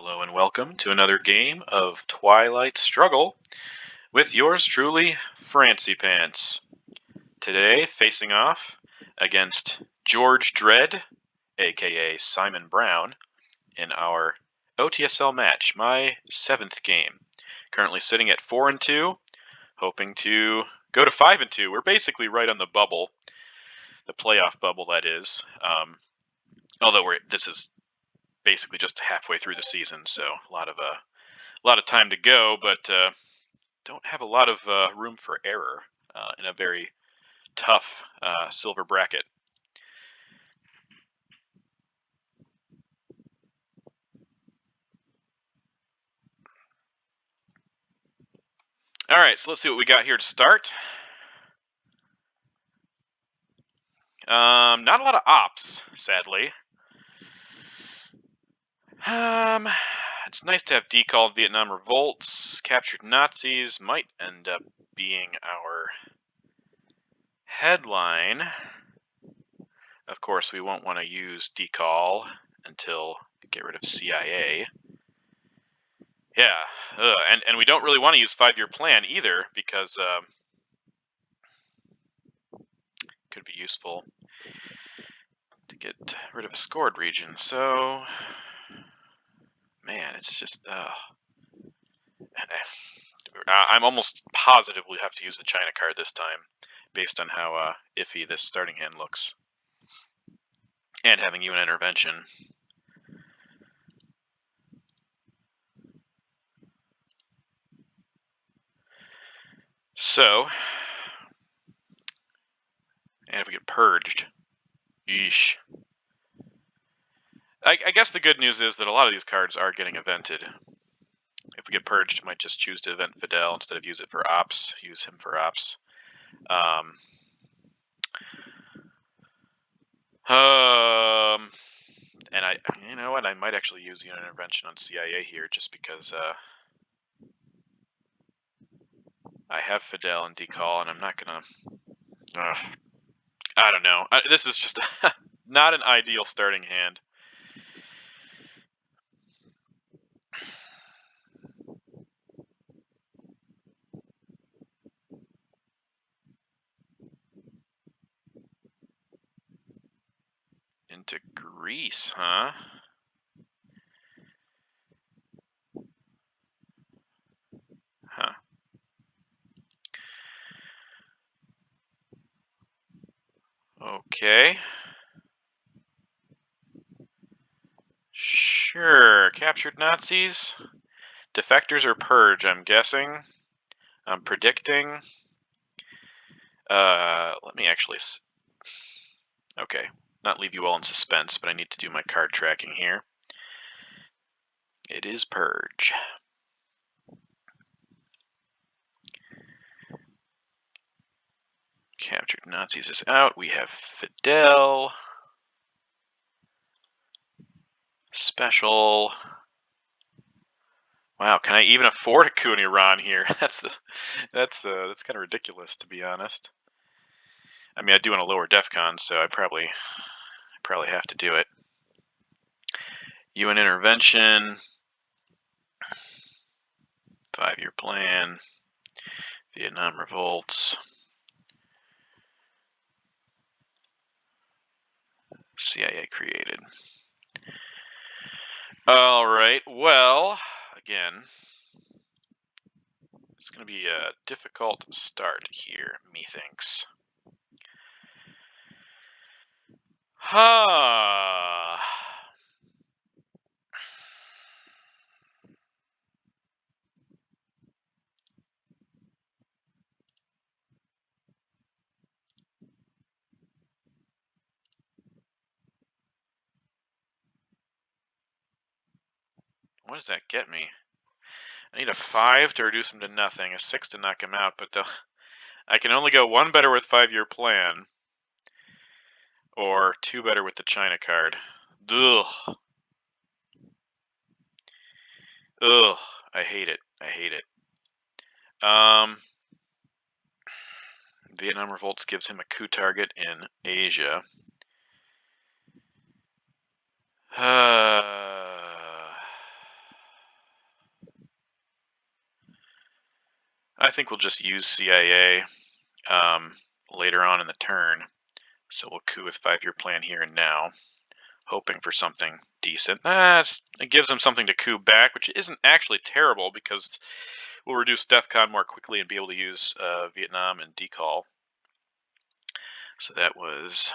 Hello and welcome to another game of Twilight Struggle with yours truly, Francie Pants. Today, facing off against GeorgeDredd, aka Simon Brown, in our OTSL match, my 7th game. Currently sitting at 4-2, hoping to go to 5-2. We're basically right on the bubble, the playoff bubble that is. Although this is basically just halfway through the season, so a lot of time to go, but don't have a lot of room for error in a very tough silver bracket. All right, so let's see what we got here to start. Not a lot of ops, sadly. It's nice to have decalled Vietnam revolts. Captured Nazis might end up being our headline. Of course, we won't want to use decall until we get rid of CIA. Yeah, and we don't really want to use 5-year plan either because could be useful to get rid of a scored region. So, man, it's just I'm almost positive we have to use the China card this time, based on how iffy this starting hand looks, and having UN intervention. So, and if we get purged, yeesh. I guess the good news is that a lot of these cards are getting evented. If we get purged, I might just choose to event Fidel instead of use it for ops. Use him for ops. And you know what? I might actually use UN intervention on CIA here, just because I have Fidel and decall, and I'm not gonna. I don't know. This is just not an ideal starting hand. Into Greece, huh? Huh. Okay. Sure. Captured Nazis. Defectors or purge, I'm guessing. I'm predicting. Let me actually... Okay. Not leave you all in suspense, but I need to do my card tracking here. It is purge. Captured Nazis is out. We have Fidel. Special. Wow, can I even afford a coup in Iran here? That's kind of ridiculous, to be honest. I mean, I do want a lower DEFCON, so I probably have to do it. UN intervention. 5-year plan. Vietnam revolts. CIA created. All right, well, again, it's going to be a difficult start here, methinks. Ha! What does that get me? I need a 5 to reduce him to nothing, a 6 to knock him out, but I can only go 1 better with 5-year plan, or 2 better with the China card. Ugh. Ugh. I hate it. I hate it. Vietnam revolts gives him a coup target in Asia. I think we'll just use CIA later on in the turn. So we'll coup with 5-year plan here and now, hoping for something decent. It gives them something to coup back, which isn't actually terrible because we'll reduce DEFCON more quickly and be able to use Vietnam and decall. So that was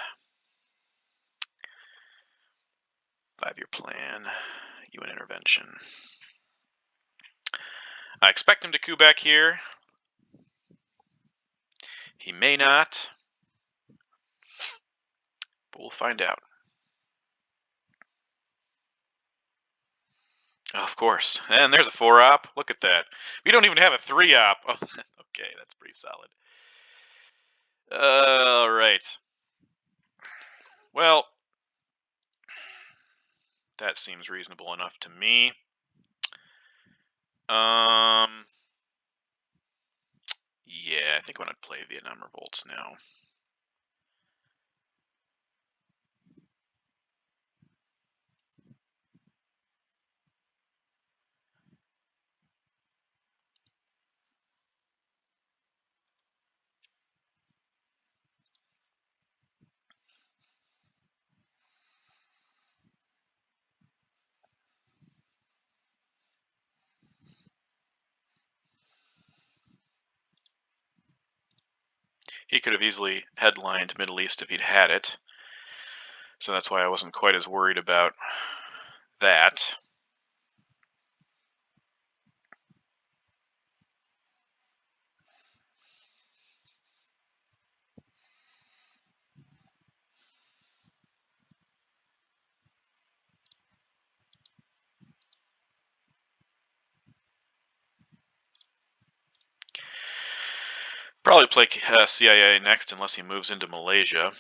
5-year plan, UN intervention. I expect him to coup back here. He may not, but we'll find out. Of course. And there's a 4-op. Look at that. We don't even have a 3-op. Oh, okay, that's pretty solid. All right. Well, that seems reasonable enough to me. Yeah, I think I'm going to play Vietnam Revolts now. He could have easily headlined Middle East if he'd had it. So that's why I wasn't quite as worried about that. Probably play CIA next unless he moves into Malaysia.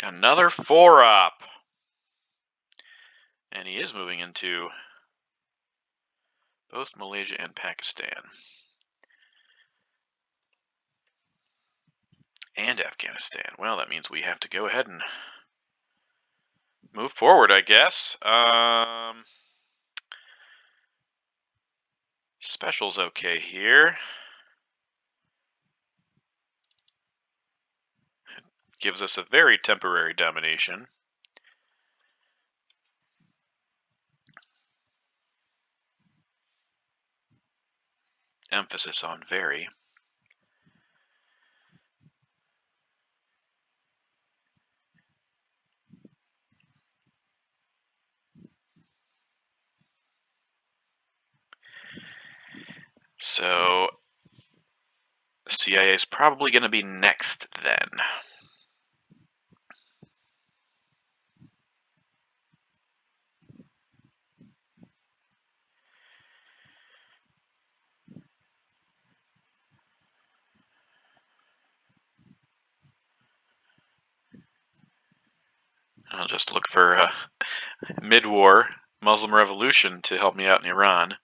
Another 4-op. And he is moving into both Malaysia and Pakistan. And Afghanistan. Well, that means we have to go ahead and move forward, I guess. Special's okay here. Gives us a very temporary domination. Emphasis on very. So the CIA is probably going to be next then. I'll just look for a mid-war Muslim revolution to help me out in Iran.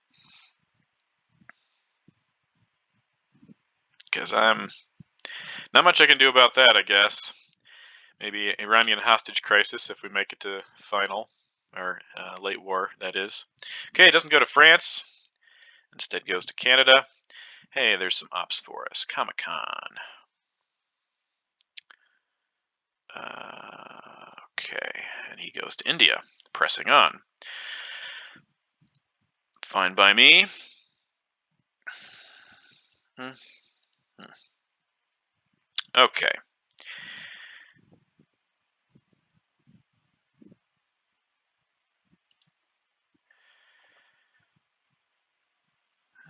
Because I'm not much I can do about that, I guess. Maybe Iranian hostage crisis if we make it to final, or late war, that is. Okay, it doesn't go to France. Instead goes to Canada. Hey, there's some ops for us. Comic-Con. Okay, and he goes to India. Pressing on. Fine by me. Okay.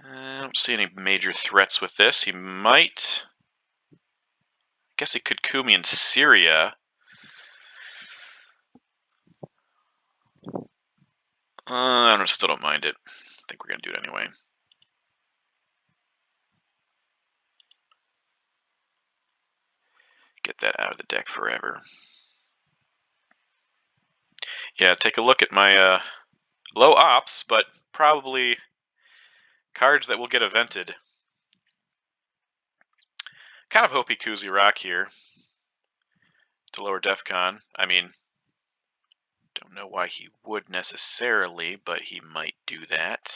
I don't see any major threats with this. He might. I guess he could coup me in Syria. I still don't mind it. I think we're going to do it anyway. Get that out of the deck forever. Yeah, take a look at my low ops, but probably cards that will get evented. Kind of hope he Koozie Rock here to lower DEFCON. I mean, don't know why he would necessarily, but he might do that.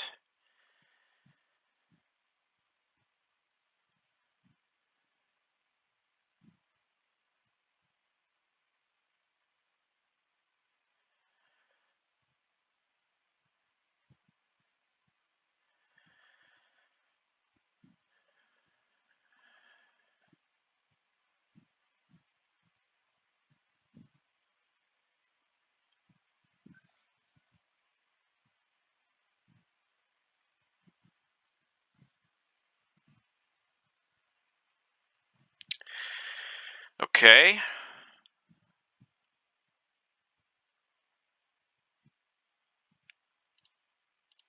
Okay.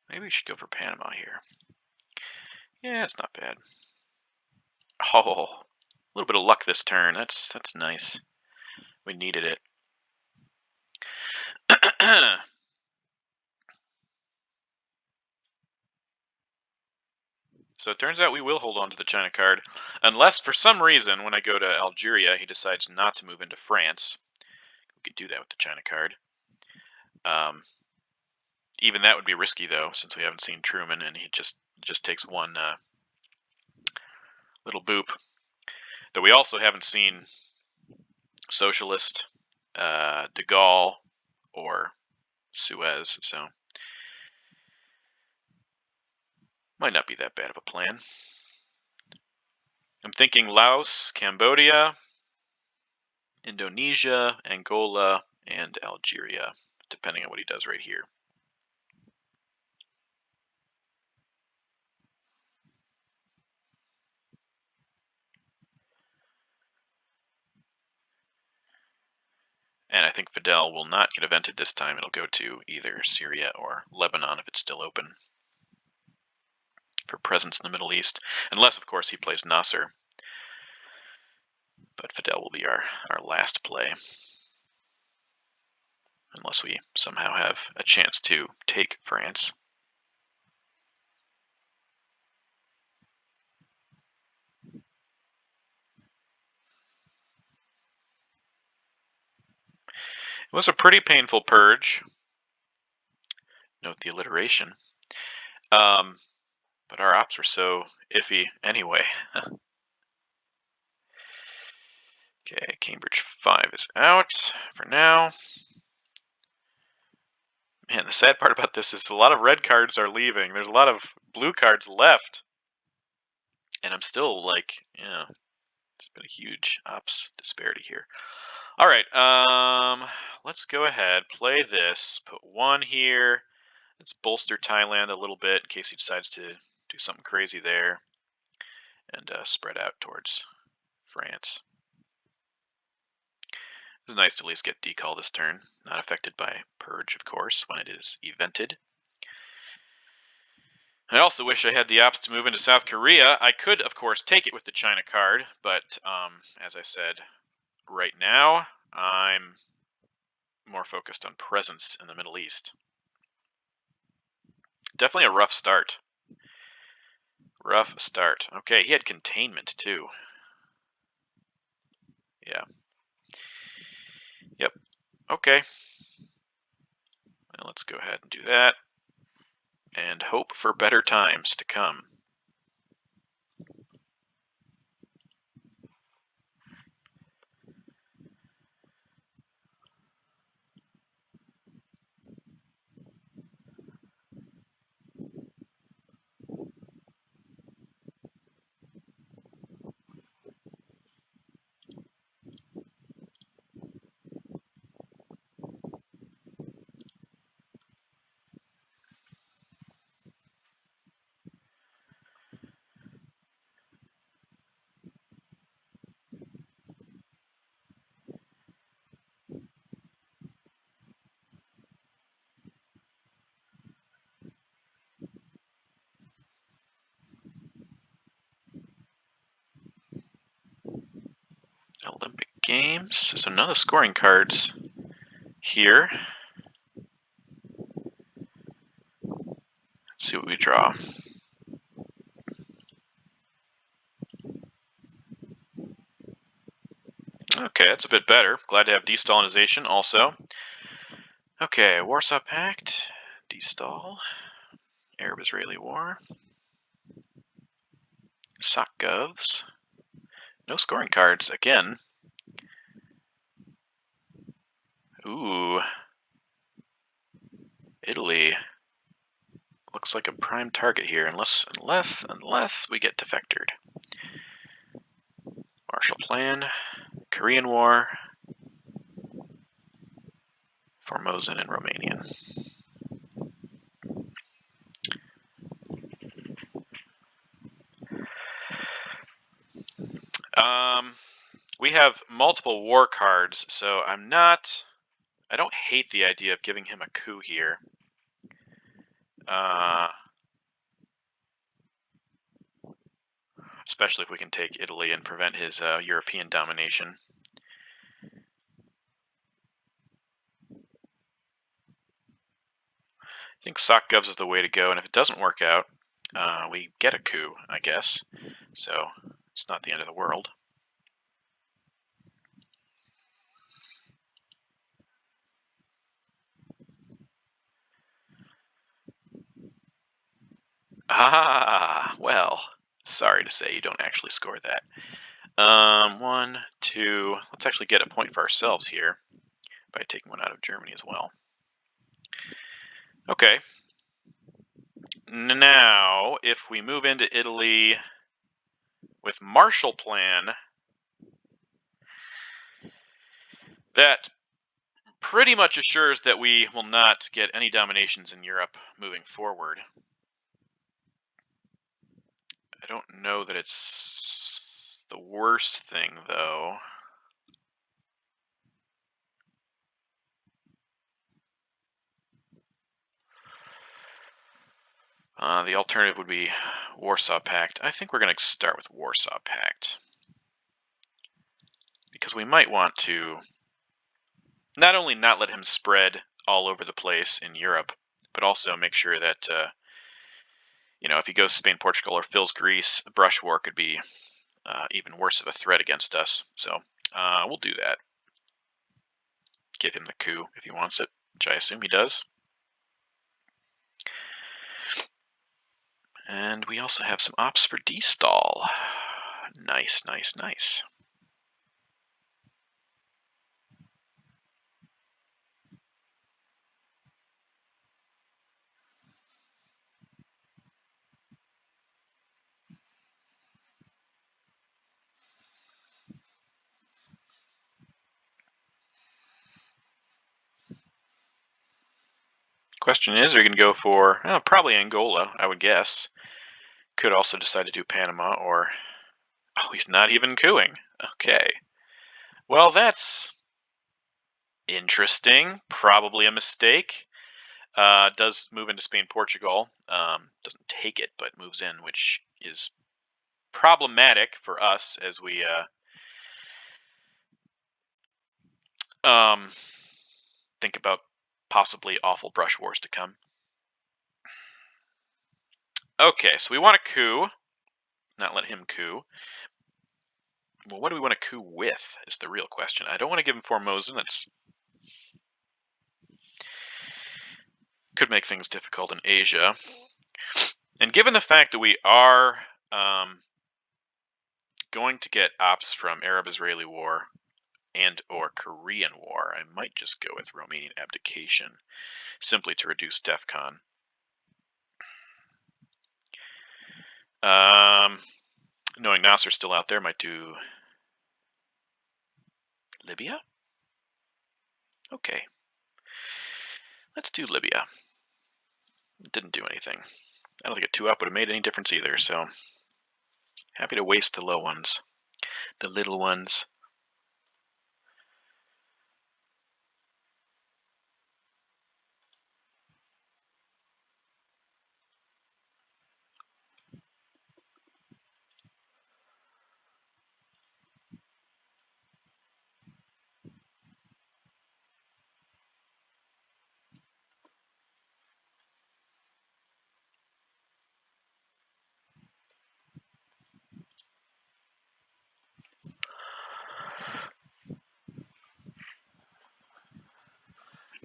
Maybe we should go for Panama here. Yeah, it's not bad. Oh, a little bit of luck this turn. That's nice. We needed it. So it turns out we will hold on to the China card. Unless, for some reason, when I go to Algeria, he decides not to move into France. We could do that with the China card. Even that would be risky, though, since we haven't seen Truman, and he just takes one little boop. Though we also haven't seen Socialist, De Gaulle, or Suez, so might not be that bad of a plan. I'm thinking Laos, Cambodia, Indonesia, Angola, and Algeria, depending on what he does right here. And I think Fidel will not get evented this time. It'll go to either Syria or Lebanon if it's still open for presence in the Middle East. Unless, of course, he plays Nasser. But Fidel will be our last play. Unless we somehow have a chance to take France. It was a pretty painful purge. Note the alliteration. But our ops were so iffy anyway. Okay, Cambridge 5 is out for now. Man, the sad part about this is a lot of red cards are leaving. There's a lot of blue cards left. And I'm still like, yeah, it's been a huge ops disparity here. All right, let's go ahead, play this, put one here. Let's bolster Thailand a little bit in case he decides to do something crazy there. And spread out towards France. It's nice to at least get decall this turn. Not affected by purge, of course, when it is evented. I also wish I had the ops to move into South Korea. I could, of course, take it with the China card, but as I said, right now I'm more focused on presence in the Middle East. Definitely a rough start. Rough start. Okay, he had containment too. Yeah. Yep. Okay. Well, let's go ahead and do that. And hope for better times to come. Olympic Games. So none of the scoring cards here. see what we draw. Okay, that's a bit better. Glad to have destalinization also. Okay, Warsaw Pact, destall, Arab-Israeli War, Sock Govs, no scoring cards again. Ooh, Italy looks like a prime target here, unless we get defectored. Marshall Plan, Korean War, Formosan and Romanian. We have multiple war cards, so I don't hate the idea of giving him a coup here. Especially if we can take Italy and prevent his European domination. I think Sock Govs is the way to go, and if it doesn't work out, we get a coup, I guess. So it's not the end of the world. Ah, well, sorry to say you don't actually score that. 1, 2, let's actually get a point for ourselves here by taking one out of Germany as well. Okay. Now, if we move into Italy with Marshall Plan, that pretty much assures that we will not get any dominations in Europe moving forward. I don't know that it's the worst thing, though. The alternative would be Warsaw Pact. I think we're going to start with Warsaw Pact, because we might want to not only not let him spread all over the place in Europe, but also make sure that, if he goes Spain, Portugal, or fills Greece, a brush war could be even worse of a threat against us. So we'll do that. Give him the coup if he wants it, which I assume he does. And we also have some ops for destall. Nice, nice, nice. Question is, are you going to go for probably Angola, I would guess. Could also decide to do Panama, or he's not even cooing. Okay. Well, that's interesting. Probably a mistake. Does move into Spain, Portugal. Doesn't take it, but moves in, which is problematic for us as we think about possibly awful brush wars to come. Okay, so we want a coup. Not let him coup. Well, what do we want to coup with is the real question. I don't want to give him Formosan. That's could make things difficult in Asia. And given the fact that we are going to get ops from Arab-Israeli War and or Korean War, I might just go with Romanian abdication, simply to reduce DEFCON. Knowing Nasser's still out there, might do Libya? Okay. Let's do Libya. Didn't do anything. I don't think a 2-up would have made any difference either, so happy to waste the low ones. The little ones.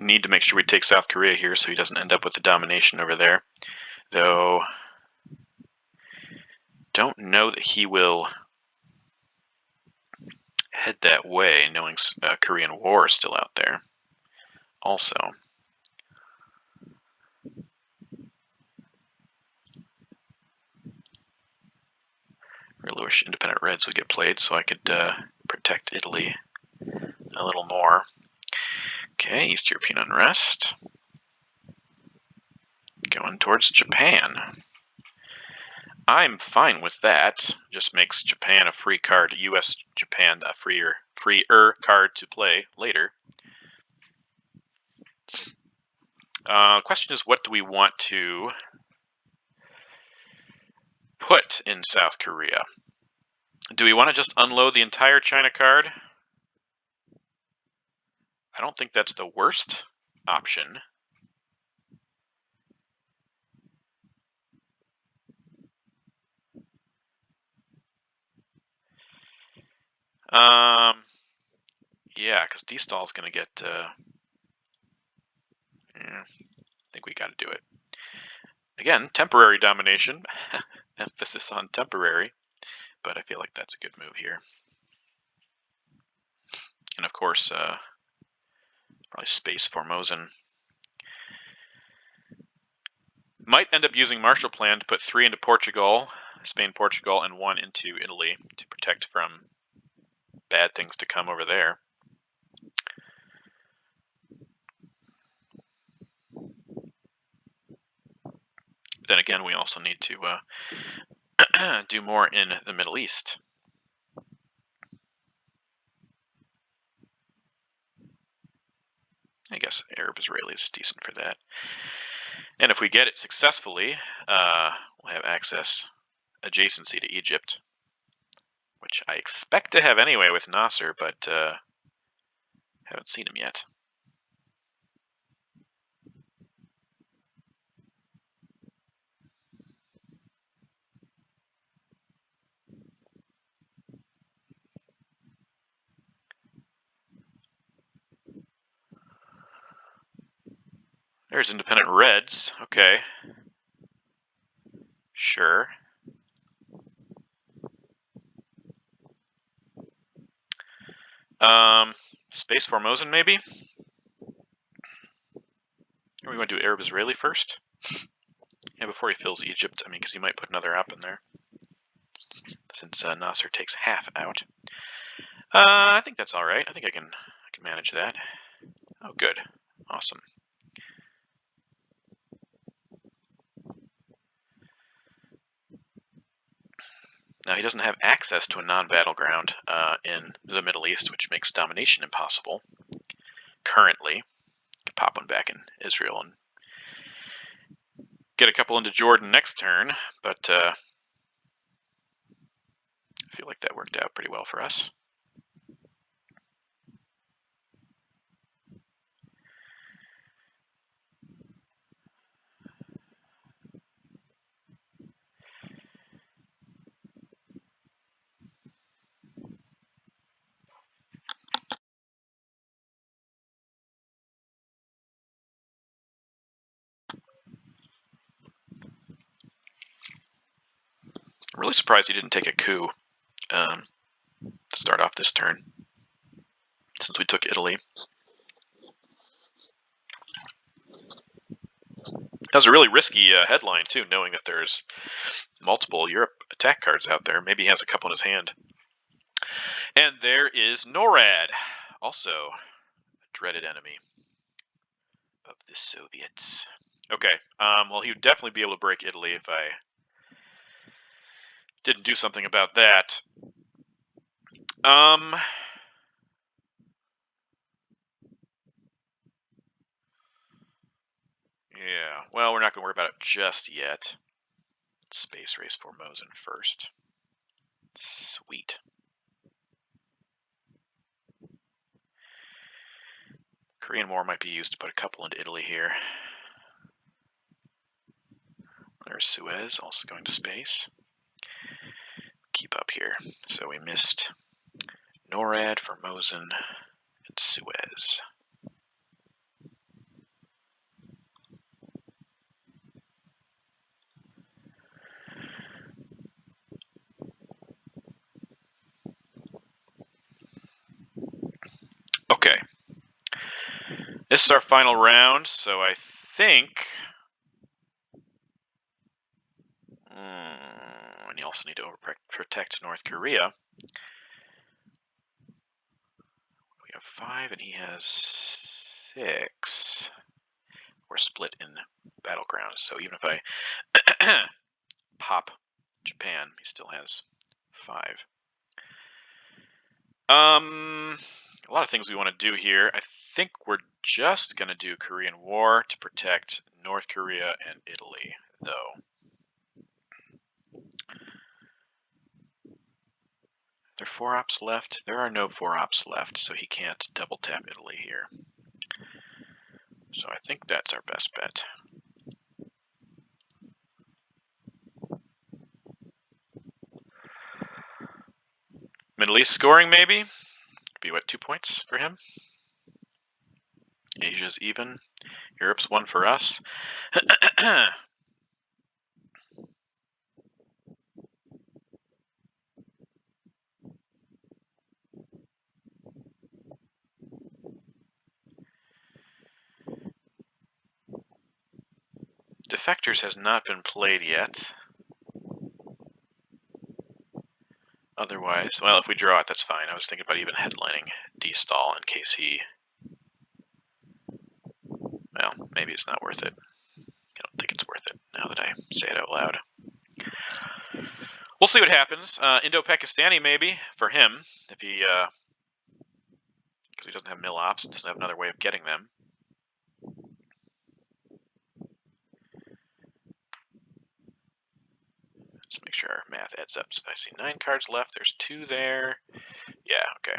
Need to make sure we take South Korea here so he doesn't end up with the domination over there. Though, don't know that he will head that way, knowing Korean War is still out there. Also, really wish independent Reds would get played so I could protect Italy a little more. Okay, East European unrest. Going towards Japan. I'm fine with that. Just makes Japan a free card. U.S. Japan a freer card to play later. Question is, what do we want to put in South Korea? Do we want to just unload the entire China card? I don't think that's the worst option. Yeah, because D-Stall is going to get... I think we got to do it. Again, temporary domination. Emphasis on temporary. But I feel like that's a good move here. And of course, probably Space Formosan. Might end up using Marshall Plan to put 3 into Portugal, Spain, Portugal, and 1 into Italy to protect from bad things to come over there. Then again, we also need to do more in the Middle East. I guess Arab-Israeli is decent for that. And if we get it successfully, we'll have access adjacency to Egypt, which I expect to have anyway with Nasser, but haven't seen him yet. There's independent Reds. Okay. Sure. Space Formosan, maybe? Or we want to do Arab-Israeli first? Yeah, before he fills Egypt. I mean, because he might put another op in there. Since Nasser takes half out. I think that's all right. I think I can manage that. Oh, good. Awesome. Now, he doesn't have access to a non-battleground in the Middle East, which makes domination impossible. Currently. Could pop one back in Israel and get a couple into Jordan next turn, but I feel like that worked out pretty well for us. I'm really surprised he didn't take a coup to start off this turn, since we took Italy. That was a really risky headline, too, knowing that there's multiple Europe attack cards out there. Maybe he has a couple in his hand. And there is NORAD, also a dreaded enemy of the Soviets. Okay, well, he would definitely be able to break Italy if I didn't do something about that. Yeah, well, we're not going to worry about it just yet. Space Race Formosan first. Sweet. Korean War might be used to put a couple into Italy here. There's Suez, also going to space. Keep up here. So we missed NORAD, Formosan, and Suez. Okay. This is our final round, so I think... and you also need to overprotect North Korea. We have 5 and he has 6. We're split in battlegrounds, so even if I pop Japan, he still has 5. A lot of things we want to do here. I think we're just going to do Korean War to protect North Korea and Italy, though. Are there 4 ops left? There are no 4 ops left, so he can't double tap Italy here. So I think that's our best bet. Middle East scoring, maybe? Be what, 2 points for him? Asia's even. Europe's 1 for us. Defectors has not been played yet. Otherwise, well, if we draw it, that's fine. I was thinking about even headlining D-stall in case he... Well, maybe it's not worth it. I don't think it's worth it now that I say it out loud. We'll see what happens. Indo-Pakistani maybe for him, if he... because he doesn't have mill ops, doesn't have another way of getting them. Let's make sure our math adds up. So I see 9 cards left. There's 2 there. Yeah, okay.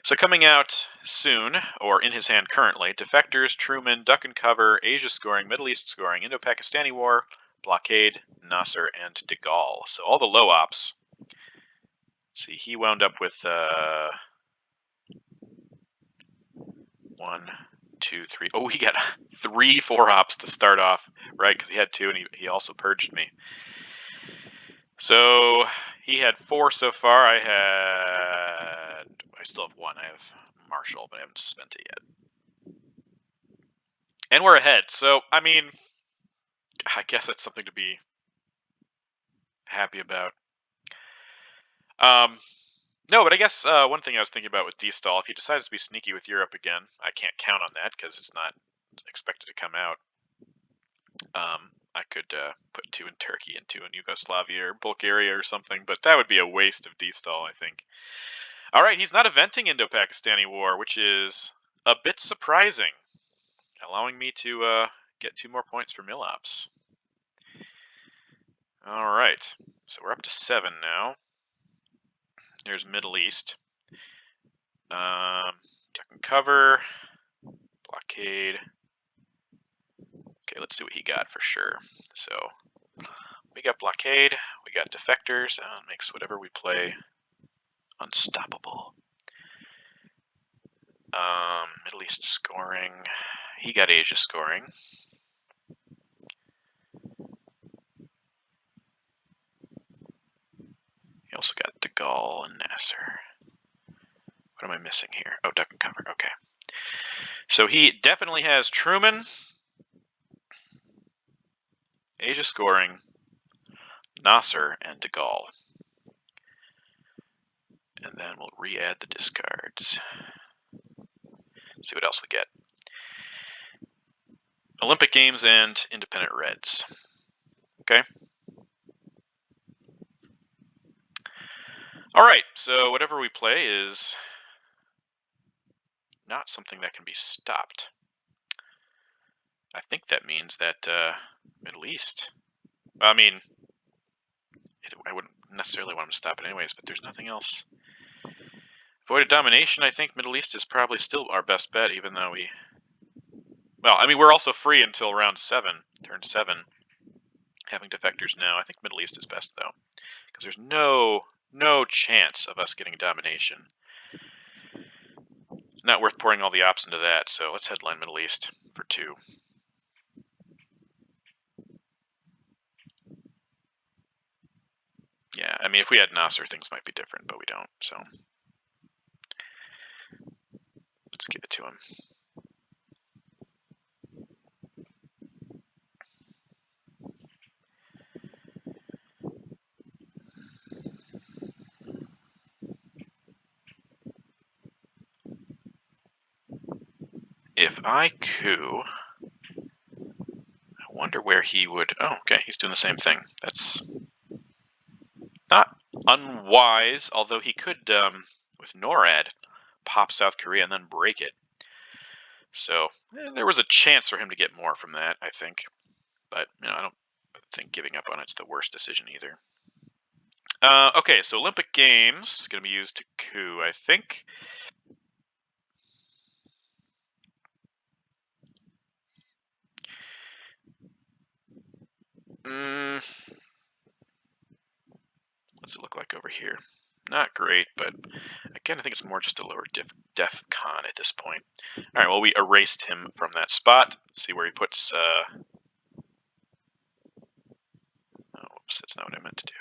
So coming out soon, or in his hand currently, Defectors, Truman, Duck and Cover, Asia scoring, Middle East scoring, Indo-Pakistani War, Blockade, Nasser, and De Gaulle. So all the low ops. See, he wound up with 1, 2, 3. Oh, he got 3 4 ops to start off, right? Because he had 2, and he also purged me. So he had 4 so far. I still have 1. I have Marshall, but I haven't spent it yet. And we're ahead. So, I mean, I guess that's something to be happy about. No, but I guess one thing I was thinking about with D-stall, if he decides to be sneaky with Europe again, I can't count on that because it's not expected to come out. I could put 2 in Turkey and 2 in Yugoslavia or Bulgaria or something, but that would be a waste of D-stall, I think. All right, he's not eventing Indo-Pakistani War, which is a bit surprising, allowing me to get 2 more points for mill ops. All right, so we're up to 7 now. There's Middle East. Duck and Cover, Blockade. Okay, let's see what he got for sure. So we got Blockade, we got Defectors, and it makes whatever we play unstoppable. Middle East scoring. He got Asia scoring. He also got De Gaulle and Nasser. What am I missing here? Oh, Duck and Cover. Okay. So he definitely has Truman, Asia scoring, Nasser, and De Gaulle. And then we'll re-add the discards. See what else we get. Olympic Games and Independent Reds. Okay. All right, so whatever we play is not something that can be stopped. I think that means that Middle East, I mean, I wouldn't necessarily want to stop it anyways, but there's nothing else. Avoided domination, I think Middle East is probably still our best bet, even though we... Well, I mean, we're also free until round 7, turn 7, having Defectors now. I think Middle East is best, though, because there's no chance of us getting domination. Not worth pouring all the ops into that, so let's headline Middle East for 2. Yeah, I mean, if we had Nasser, things might be different, but we don't, so... Let's give it to him. If I coup, I wonder where he would... Oh, okay, he's doing the same thing. That's not unwise, although he could, with NORAD, pop South Korea and then break it. So there was a chance for him to get more from that, I think. But I don't think giving up on it's the worst decision either. Okay, so Olympic Games is going to be used to coup, I think. What's it look like over here? Not great, but again, I think it's more just a lower def con at this point. All right, well, we erased him from that spot. See where he puts... Oh, whoops, that's not what I meant to do.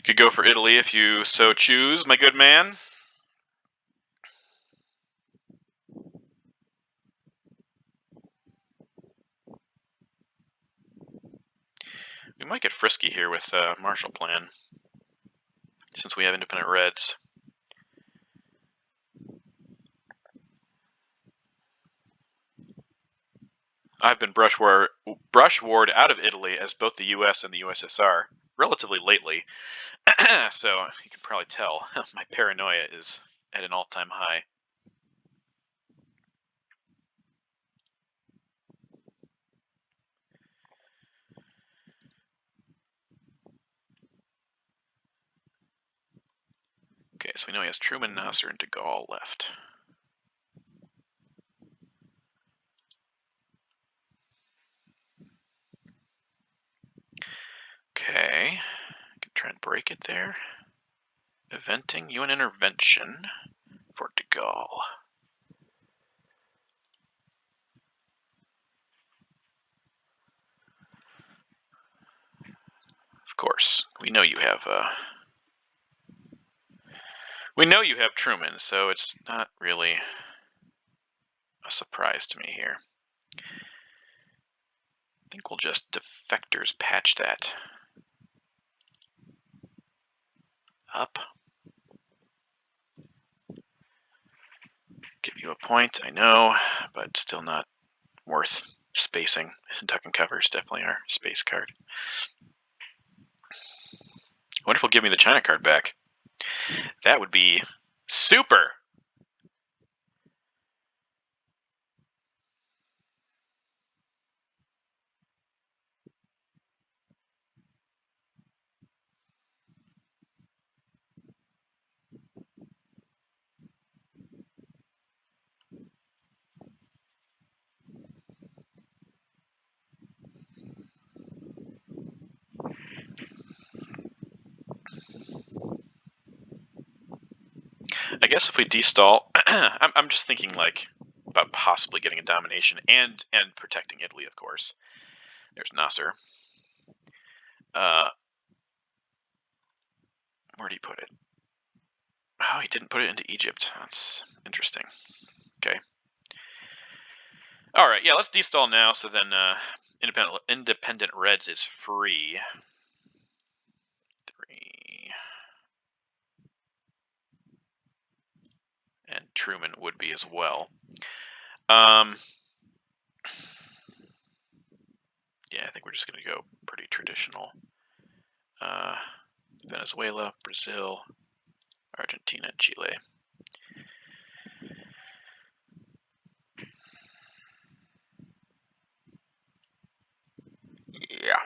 Could go for Italy if you so choose, my good man. We might get frisky here with Marshall Plan, since we have independent Reds. I've been brush warred out of Italy as both the U.S. and the USSR relatively lately, so you can probably tell my paranoia is at an all-time high. Okay, so we know he has Truman, Nasser, and de Gaulle left. Okay, I can try and break it there. Eventing, UN intervention for de Gaulle. Of course, we know you have Truman, so it's not really a surprise to me here. I think we'll just defectors patch that up. Give you a point, I know, but still not worth spacing. Duck and cover is definitely our space card. I wonder if he'll give me the China card back. That would be super. I guess if we destall, I'm just thinking like about possibly getting a domination and protecting Italy, of course. There's Nasser. Where did he put it? Oh, he didn't put it into Egypt. That's interesting. Okay. All right, yeah, let's destall now. So then, independent Reds is free. 3. And Truman would be as well. Yeah, I think we're just going to go pretty traditional. Venezuela, Brazil, Argentina, Chile. Yeah.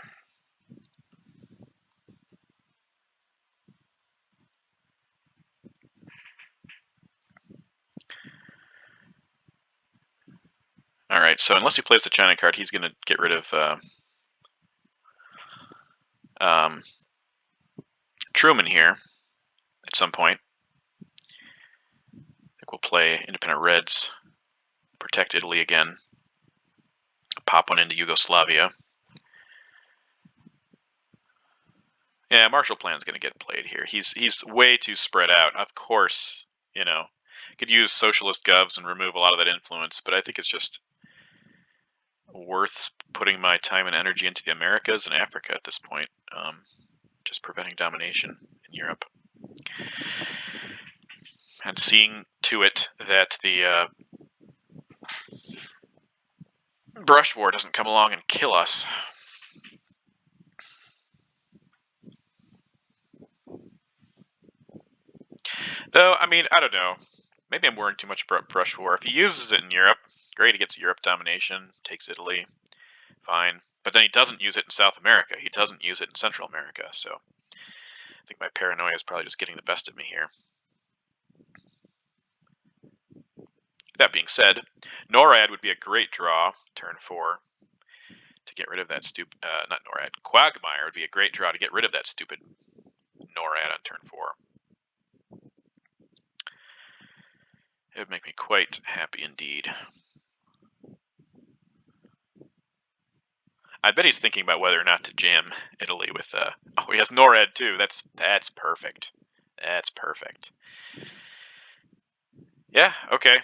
All right, so unless he plays the China card, he's going to get rid of Truman here at some point. I think we'll play independent Reds, protect Italy again, pop one into Yugoslavia. Yeah, Marshall Plan's going to get played here. He's way too spread out. Of course, you know, could use socialist govs and remove a lot of that influence, but I think it's just worth putting my time and energy into the Americas and Africa at this point, just preventing domination in Europe. And seeing to it that the brush war doesn't come along and kill us. Though, I mean, I don't know. Maybe I'm worrying too much about brush war. If he uses it in Europe, great, he gets Europe domination, takes Italy, fine. But then he doesn't use it in South America. He doesn't use it in Central America. So I think my paranoia is probably just getting the best of me here. That being said, NORAD would be a great draw, turn 4, to get rid of that stupid, not NORAD, Quagmire would be a great draw to get rid of that stupid NORAD on turn 4. It would make me quite happy indeed. I bet he's thinking about whether or not to jam Italy with, oh, he has NORAD too. That's perfect. That's perfect. Yeah, okay.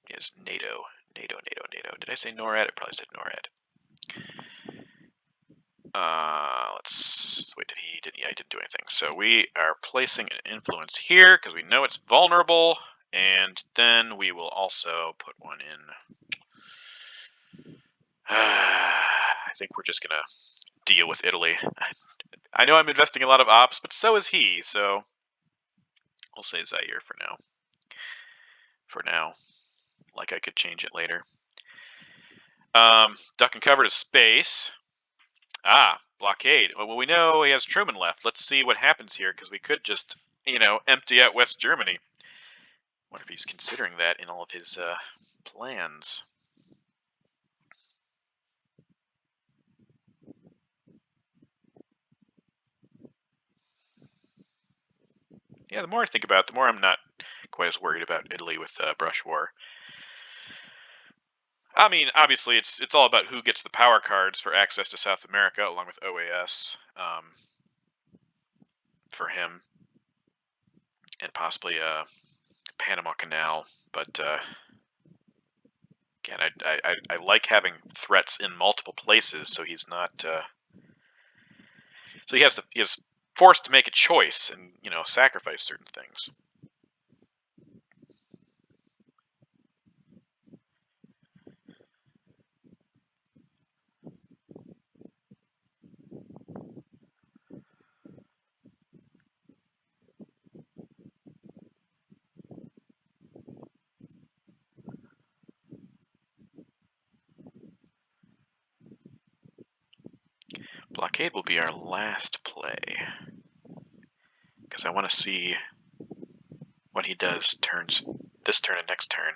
Yes, NATO. Did I say NORAD? I probably said NORAD. Let's wait. Did he? Yeah, he didn't do anything. So we are placing an influence here because we know it's vulnerable, and then we will also put one in. I think we're just gonna deal with Italy. I know I'm investing a lot of ops, but so is he. So we'll say Zaire for now. For now, like I could change it later. Duck and cover to space. Blockade. Well, we know he has Truman left. Let's see what happens here, because we could just, empty out West Germany. What if he's considering that in all of his plans? Yeah, the more I think about it, the more I'm not quite as worried about Italy with brush war. I mean, obviously, it's all about who gets the power cards for access to South America, along with OAS, for him, and possibly Panama Canal. But again, I like having threats in multiple places, so he's not. So he is forced to make a choice and sacrifice certain things. Blockade will be our last play, because I want to see what he does this turn and next turn,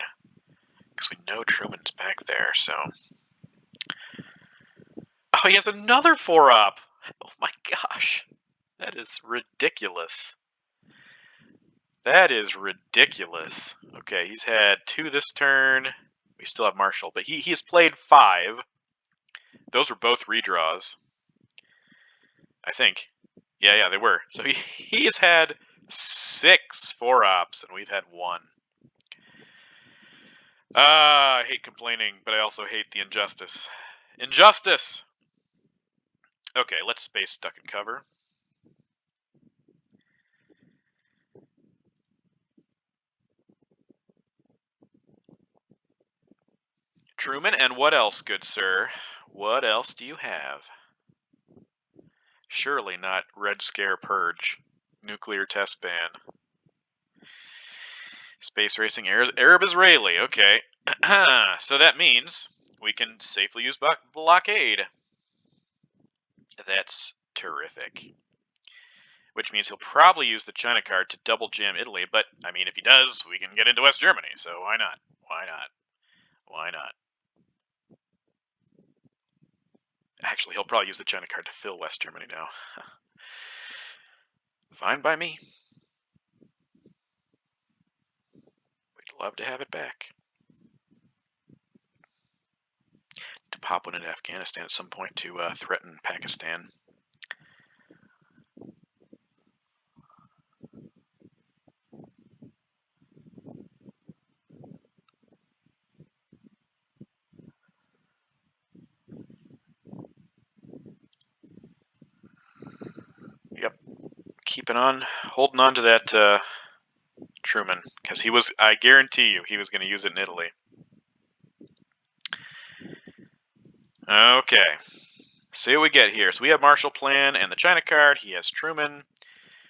because we know Truman's back there. So, oh, he has another 4-up. Oh my gosh, that is ridiculous. That is ridiculous. Okay, he's had 2 this turn. We still have Marshall, but he's played 5. Those were both redraws, I think. Yeah, they were. So he's had 6 4-ops, and we've had 1. I hate complaining, but I also hate the injustice. Injustice! Okay, let's space duck and cover. Truman, and what else, good sir? What else do you have? Surely not Red Scare Purge. Nuclear test ban. Space racing Arab Israeli. Okay. So that means we can safely use blockade. That's terrific. Which means he'll probably use the China card to double jam Italy. But, I mean, if he does, we can get into West Germany. So why not? Why not? Why not? Actually, he'll probably use the China card to fill West Germany now. Fine by me. We'd love to have it back. To pop one into Afghanistan at some point to threaten Pakistan. Yep. Holding on to that Truman, because I guarantee you, he was going to use it in Italy. Okay. See what we get here. So we have Marshall Plan and the China card. He has Truman.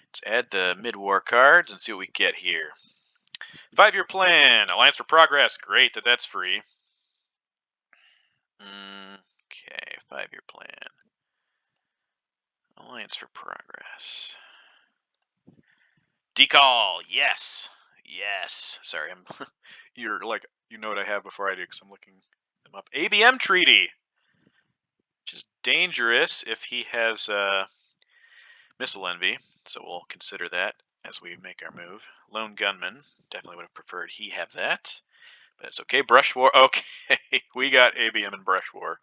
Let's add the mid-war cards and see what we get here. 5-year plan. Alliance for Progress. Great that that's free. Okay, 5-year plan. Alliance for Progress. Decall. Yes. Yes. Sorry, you're like, you know what I have before I do because I'm looking them up. ABM treaty. Which is dangerous if he has missile envy, so we'll consider that as we make our move. Lone gunman, definitely would have preferred he have that, but it's okay. Brush war, okay, we got ABM and brush war.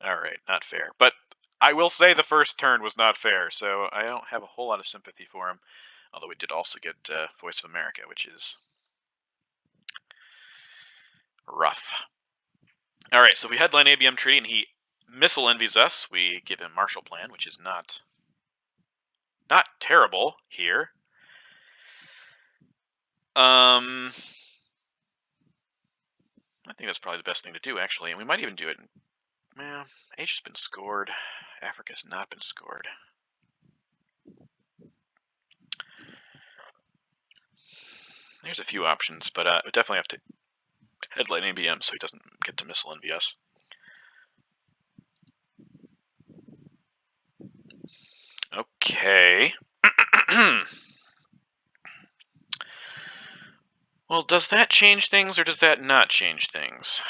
All right, not fair, but I will say the first turn was not fair, so I don't have a whole lot of sympathy for him, although we did also get Voice of America, which is rough. All right, so if we headline ABM treaty and he missile envies us, we give him Marshall Plan, which is not terrible here. I think that's probably the best thing to do, actually, and we might even do it. Asia's been scored. Africa's not been scored. There's a few options, but we definitely have to headline ABM so he doesn't get to missile envy us. Okay. Well, does that change things or does that not change things?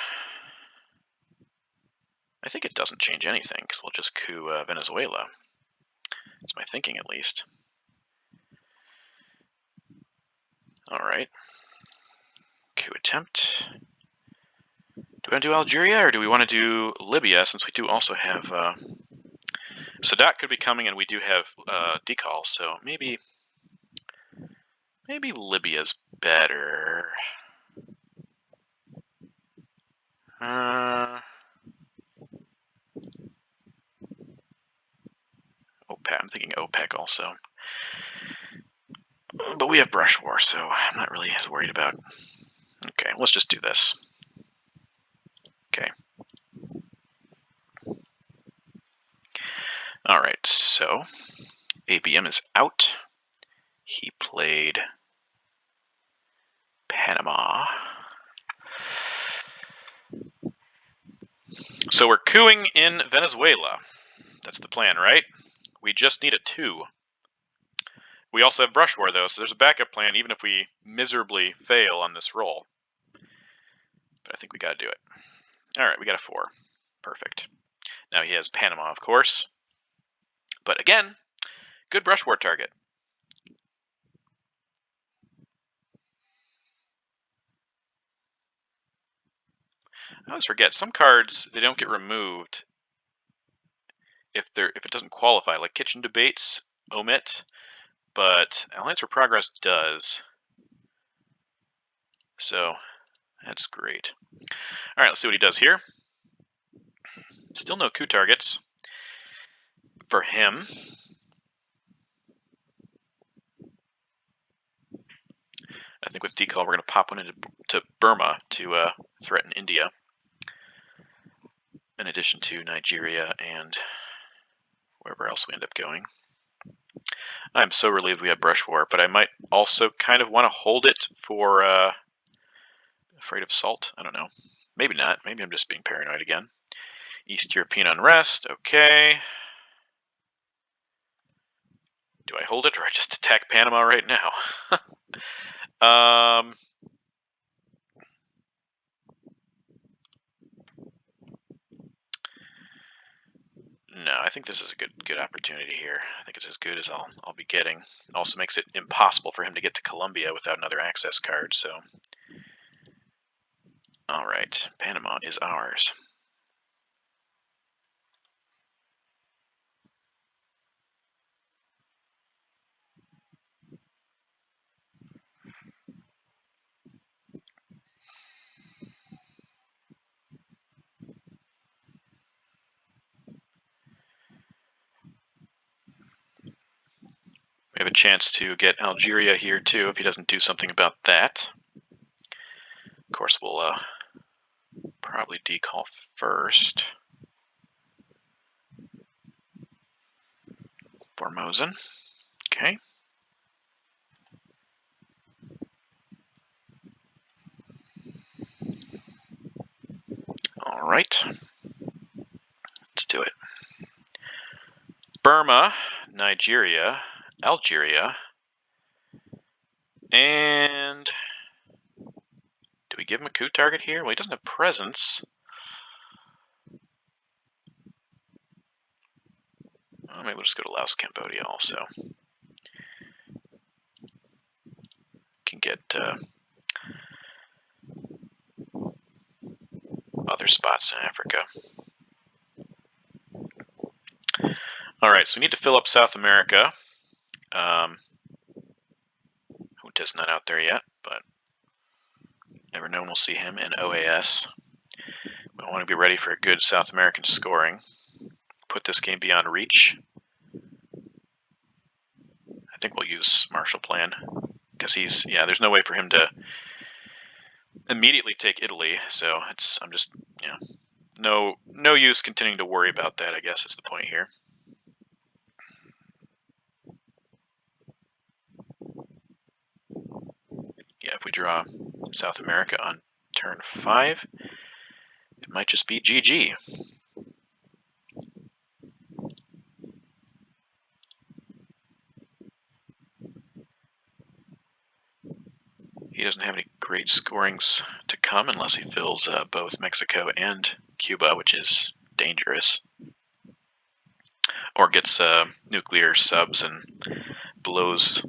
I think it doesn't change anything because we'll just coup Venezuela. That's my thinking, at least. All right. Coup attempt. Do we want to do Algeria or do we want to do Libya, since we do also have Sadat could be coming and we do have decall, so maybe Libya's better. OPEC, I'm thinking OPEC also. But we have brush war, so I'm not really as worried about. Okay, let's just do this. Okay. All right, so ABM is out. He played Panama. So we're coupping in Venezuela. That's the plan, right? We just need a 2. We also have brush war, though, so there's a backup plan even if we miserably fail on this roll. But I think we got to do it. All right, we got a 4. Perfect. Now he has Panama, of course. But again, good brush war target. I always forget, some cards, they don't get removed if it doesn't qualify, like Kitchen Debates omit, but Alliance for Progress does. So that's great. All right, let's see what he does here. Still no coup targets for him. I think with decall, we're going to pop one into Burma to threaten India, in addition to Nigeria and wherever else we end up going. I'm so relieved we have brush war, but I might also kind of want to hold it for afraid of salt. I don't know. Maybe not. Maybe I'm just being paranoid again. East European unrest. Okay. Do I hold it or I just attack Panama right now? No, I think this is a good opportunity here. I think it's as good as I'll be getting. Also makes it impossible for him to get to Colombia without another access card. So, all right, Panama is ours. We have a chance to get Algeria here too if he doesn't do something about that. Of course, we'll probably decall first. Formosan. Okay. All right. Let's do it. Burma, Nigeria, Algeria, and do we give him a coup target here? Well, he doesn't have presence. Oh, maybe we'll just go to Laos, Cambodia also. Can get other spots in Africa. All right, so we need to fill up South America. Hunta's not out there yet, but never know when we'll see him in OAS. We want to be ready for a good South American scoring. Put this game beyond reach. I think we'll use Marshall Plan because there's no way for him to immediately take Italy. So I'm just, no use continuing to worry about that, I guess is the point here. Yeah, if we draw South America on turn 5, it might just be GG. He doesn't have any great scorings to come unless he fills both Mexico and Cuba, which is dangerous. Or gets nuclear subs and blows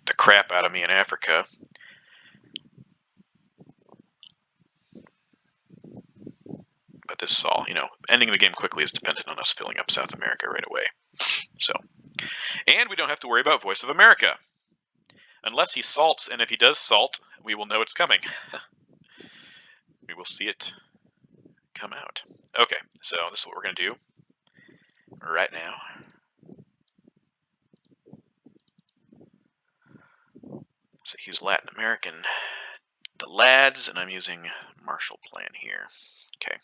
the crap out of me in Africa. But this is all, ending the game quickly is dependent on us filling up South America right away. So, and we don't have to worry about Voice of America. Unless he salts, and if he does salt, we will know it's coming. We will see it come out. Okay, so this is what we're going to do right now. So use Latin American, the lads, and I'm using Marshall Plan here. Okay.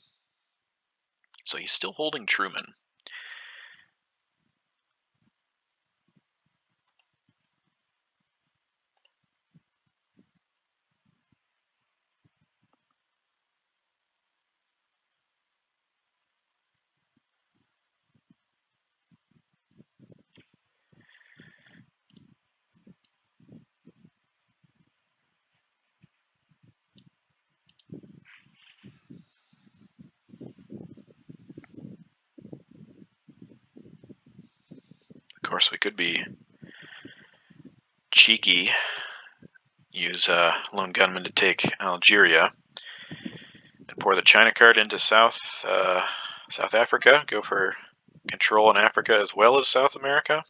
So he's still holding Truman. Of course, we could be cheeky, use Lone Gunman to take Algeria, and pour the China card into South Africa, go for control in Africa as well as South America.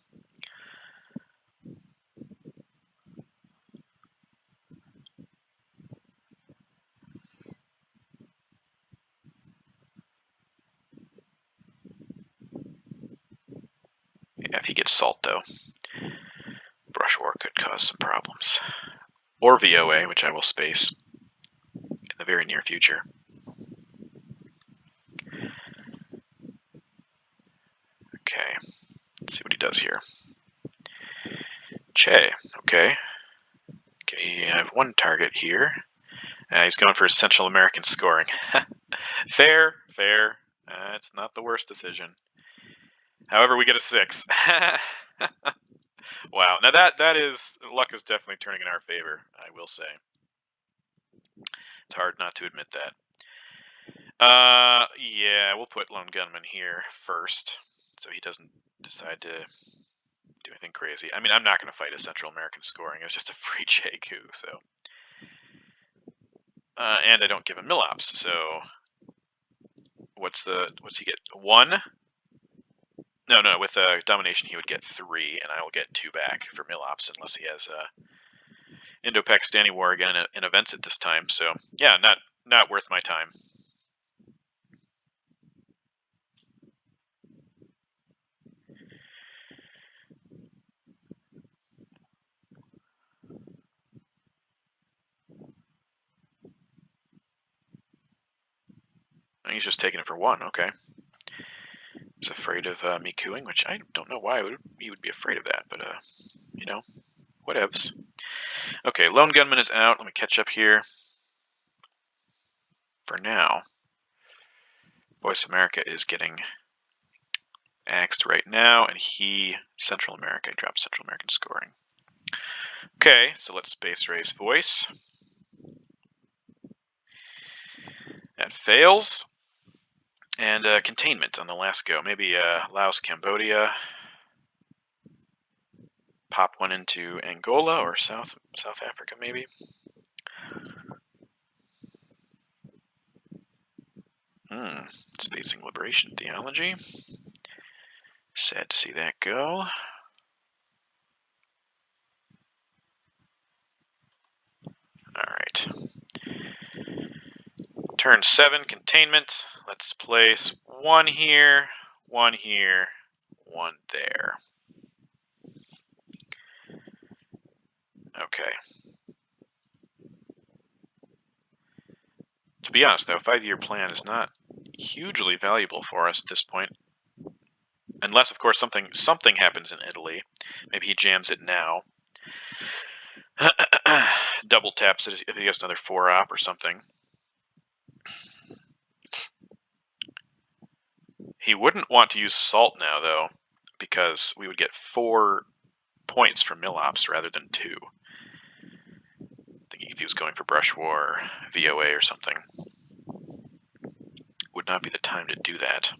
Yeah, if he gets salt, though, brush war could cause some problems. Or VOA, which I will space in the very near future. Okay, let's see what he does here. Che, okay. Okay, I have one target here. He's going for Central American scoring. Fair. It's not the worst decision. However, we get a 6. Wow. Now that is, luck is definitely turning in our favor, I will say. It's hard not to admit that. Yeah, we'll put Lone Gunman here first. so he doesn't decide to do anything crazy. I mean, I'm not going to fight a Central American scoring. It's just a free J coup, so. And I don't give him Milops, so what's he get? 1? No, with domination he would get 3, and I will get 2 back for Milops unless he has Indo-Pakistani War again and events it this time. So yeah, not worth my time. He's just taking it for 1. Okay. He's afraid of me cooing, which I don't know why he would be afraid of that, but you know, whatevs. Okay, Lone Gunman is out. Let me catch up here. For now, Voice America is getting axed right now, and Central America, dropped Central American scoring. Okay, so let's space race Voice. That fails. And containment on the last go. Maybe Laos, Cambodia. Pop one into Angola or South Africa, maybe. Spacing Liberation Theology. Sad to see that go. Alright. Turn 7, containment. Let's place 1 here, 1 here, 1 there. Okay. To be honest, though, 5-year plan is not hugely valuable for us at this point. Unless, of course, something happens in Italy. Maybe he jams it now. Double taps it if he gets another 4-op or something. He wouldn't want to use Salt now, though, because we would get 4 points for Milops rather than 2. Thinking if he was going for Brush War, VOA or something. Would not be the time to do that.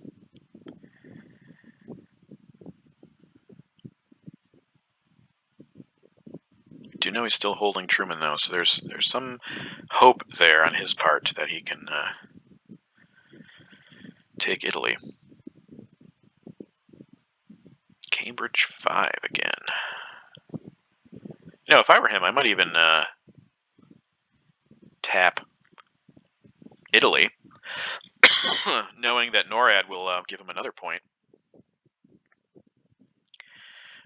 I do know he's still holding Truman, though, so there's some hope there on his part that he can take Italy. Cambridge 5 again. You know, if I were him, I might even tap Italy, knowing that NORAD will give him another point.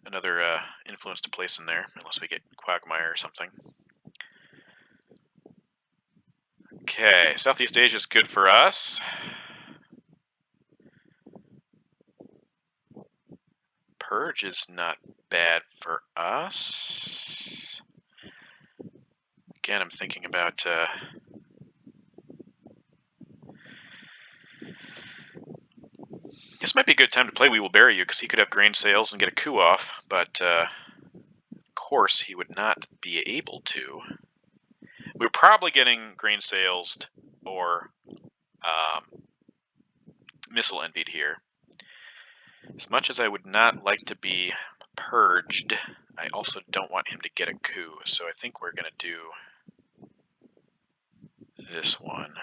Another influence to place in there, unless we get Quagmire or something. Okay, Southeast Asia is good for us. Purge is not bad for us. Again, I'm thinking about this might be a good time to play We Will Bury You, because he could have grain sales and get a coup off, but of course he would not be able to. We're probably getting grain sales or missile envied here. As much as I would not like to be purged, I also don't want him to get a coup, so I think we're going to do this one.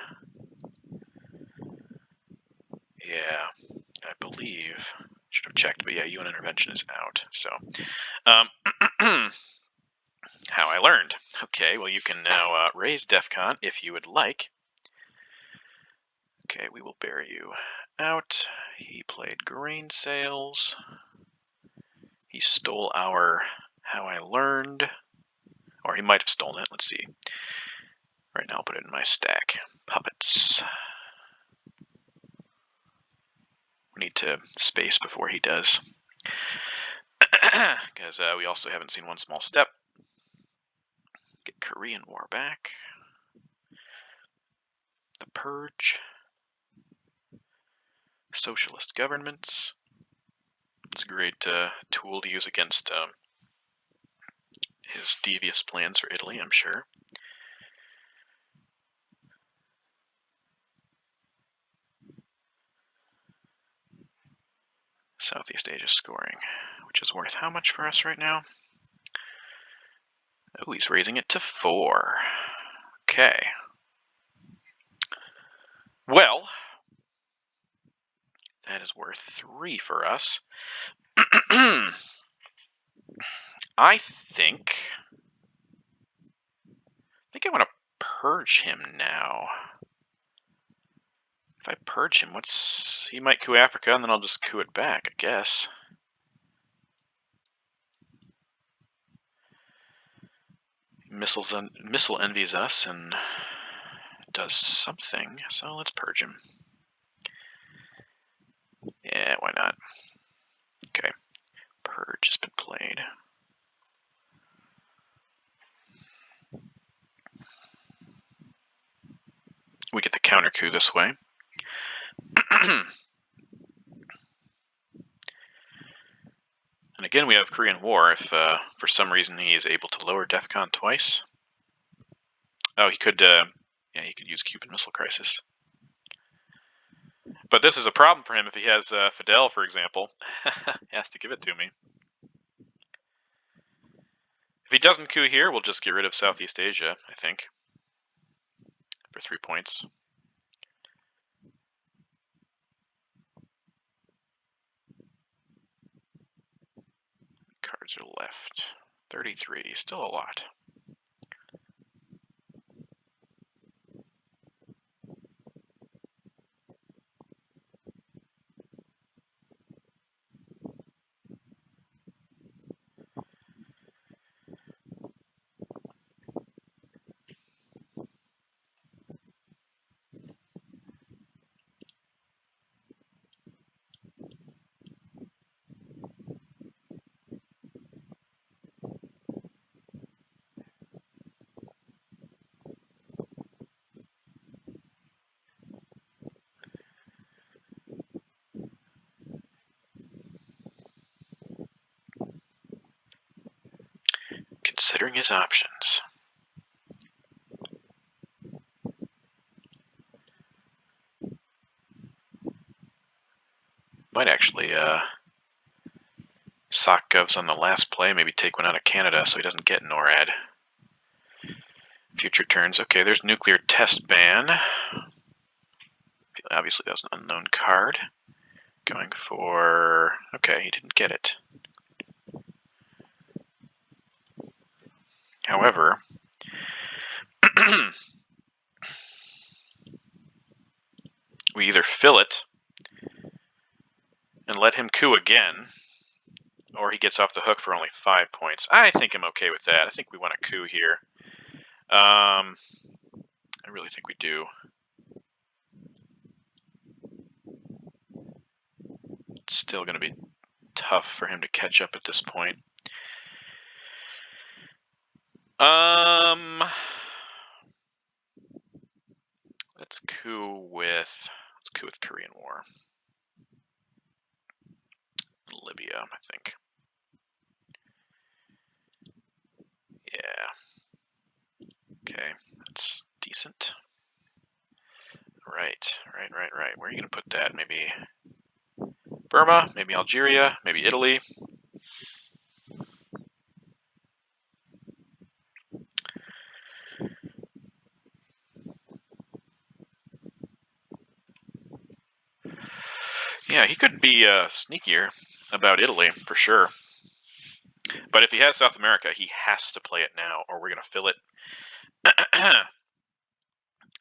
Yeah, I believe. Should have checked, but yeah, UN intervention is out. So, how I learned. Okay, well, you can now raise DEFCON if you would like. Okay, We Will Bury You out. He played grain sales. He stole our How I Learned. Or he might have stolen it. Let's see. Right now, I'll put it in my stack. Puppets. We need to space before he does. Because we also haven't seen One Small Step. Get Korean War back. The Purge. Socialist governments. It's a great tool to use against his devious plans for Italy, I'm sure. Southeast Asia scoring, which is worth how much for us right now? Oh, he's raising it to 4. Okay. Well, that is worth 3 for us. I think I want to purge him now. If I purge him, he might coup Africa, and then I'll just coup it back, I guess. Missile envies us and does something, so let's purge him. Yeah, why not? Okay, purge has been played. We get the counter coup this way. And again, we have Korean War if for some reason he is able to lower DEFCON twice. Oh, he could, yeah, he could use Cuban Missile Crisis. But this is a problem for him if he has Fidel, for example. He has to give it to me. If he doesn't coup here, we'll just get rid of Southeast Asia, I think, for 3 points. Cards are left. 33, still a lot. Considering his options. Might actually sock govs on the last play, maybe take one out of Canada so he doesn't get NORAD. Future turns. Okay, there's nuclear test ban. Obviously that's an unknown card. Going for... Okay, he didn't get it. However, we either fill it and let him coup again, or he gets off the hook for only 5 points. I think I'm okay with that. I think we want a coup here. I really think we do. It's still going to be tough for him to catch up at this point. Let's coup with Korean War. Libya, I think. Yeah. Okay, that's decent. Right. Where are you going to put that? Maybe Burma, maybe Algeria, maybe Italy. Yeah, he could be sneakier about Italy, for sure. But if he has South America, he has to play it now, or we're going to fill it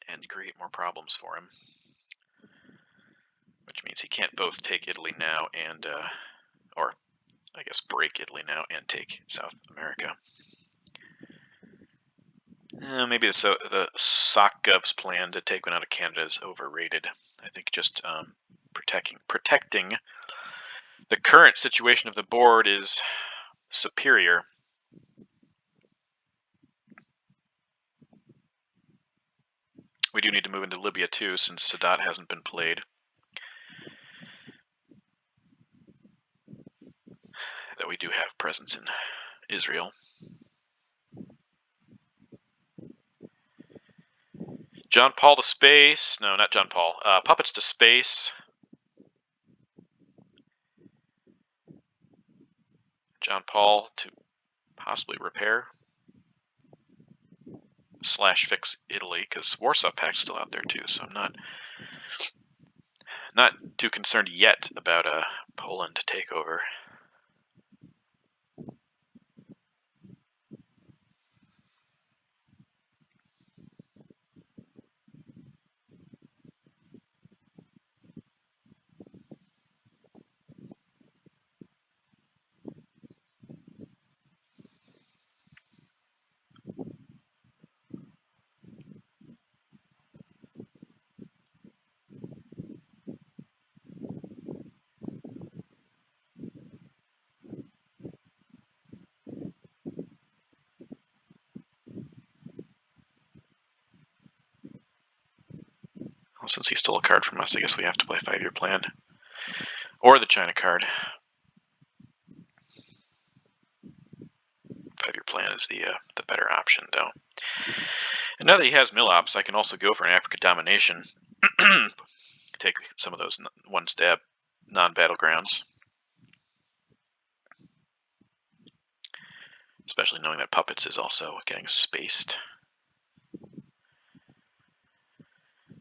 and create more problems for him. Which means he can't both take Italy now and, or I guess break Italy now and take South America. Maybe the SOCGov's plan to take one out of Canada is overrated. I think just protecting the current situation of the board is superior. We do need to move into Libya too, since Sadat hasn't been played. That we do have presence in Israel. John Paul to space. No, not John Paul. Puppets to space. John Paul to possibly repair / fix Italy, because Warsaw Pact's still out there too, so I'm not too concerned yet about a Poland takeover. Well, since he stole a card from us, I guess we have to play 5-year plan. Or the China card. 5-year plan is the better option, though. And now that he has mill ops, I can also go for an Africa domination. Take some of those one stab non-battlegrounds. Especially knowing that puppets is also getting spaced.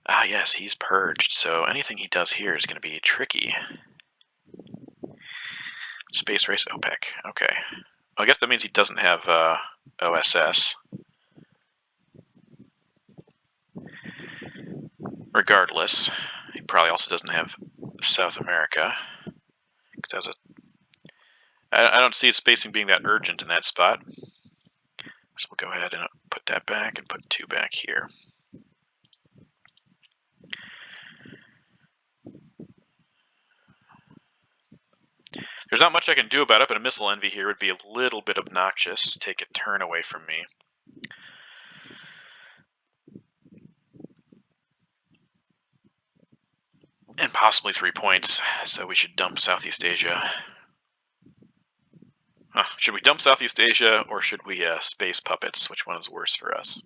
Ah, yes, he's purged, so anything he does here is going to be tricky. Space race OPEC, okay. Well, I guess that means he doesn't have OSS. Regardless, he probably also doesn't have South America. Because I don't see spacing being that urgent in that spot. So we'll go ahead and put that back and put 2 back here. There's not much I can do about it, but a missile envy here would be a little bit obnoxious. Take a turn away from me. And possibly 3 points, so we should dump Southeast Asia. Should we dump Southeast Asia, or should we space puppets? Which one is worse for us?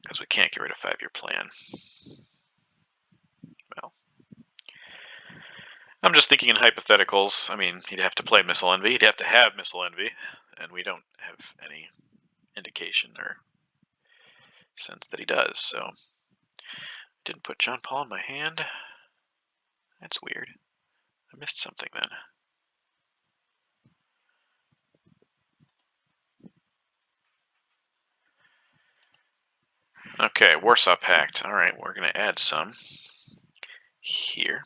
Because we can't get rid of 5-year plan. Well, I'm just thinking in hypotheticals. I mean, he'd have to play Missile Envy. He'd have to have Missile Envy, and we don't have any indication or sense that he does, so didn't put John Paul in my hand. That's weird. I missed something then. Okay, Warsaw Pact. All right, we're going to add some here,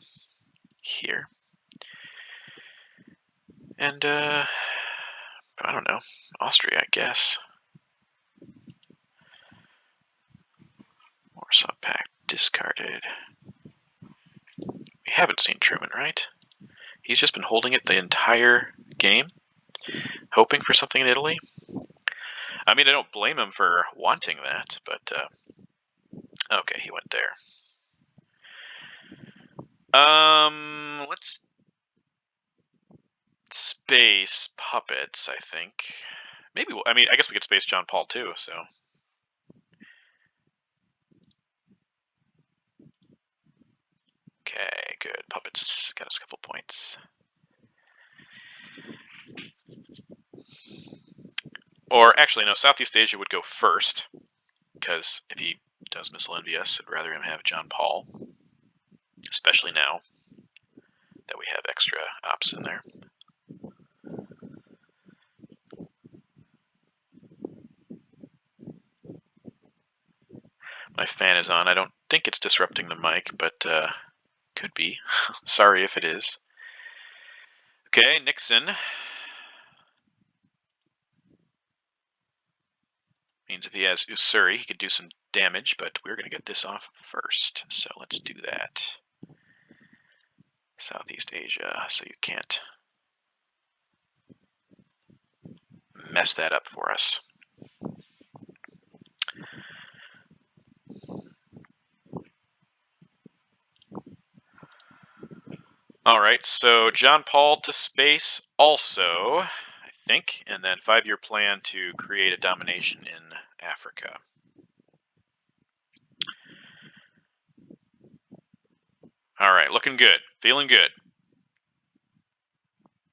here, and I don't know, Austria, I guess. Warsaw Pact discarded. We haven't seen Truman, right? He's just been holding it the entire game, hoping for something in Italy. I mean, I don't blame him for wanting that, but okay, he went there. Let's space puppets, I think. Maybe, I mean, I guess we could space John Paul too, so. Okay, good. Puppets got us a couple points. Or actually, no, Southeast Asia would go first, because if he does Missile Envy us, I'd rather him have John Paul, especially now that we have extra ops in there. My fan is on. I don't think it's disrupting the mic, but could be. Sorry if it is. Okay, Nixon. Means if he has Ussuri, he could do some damage, but we're going to get this off first. So let's do that. Southeast Asia, so you can't mess that up for us. All right, so John Paul to space also, I think, and then 5-year plan to create a domination in Africa. All right, looking good, feeling good.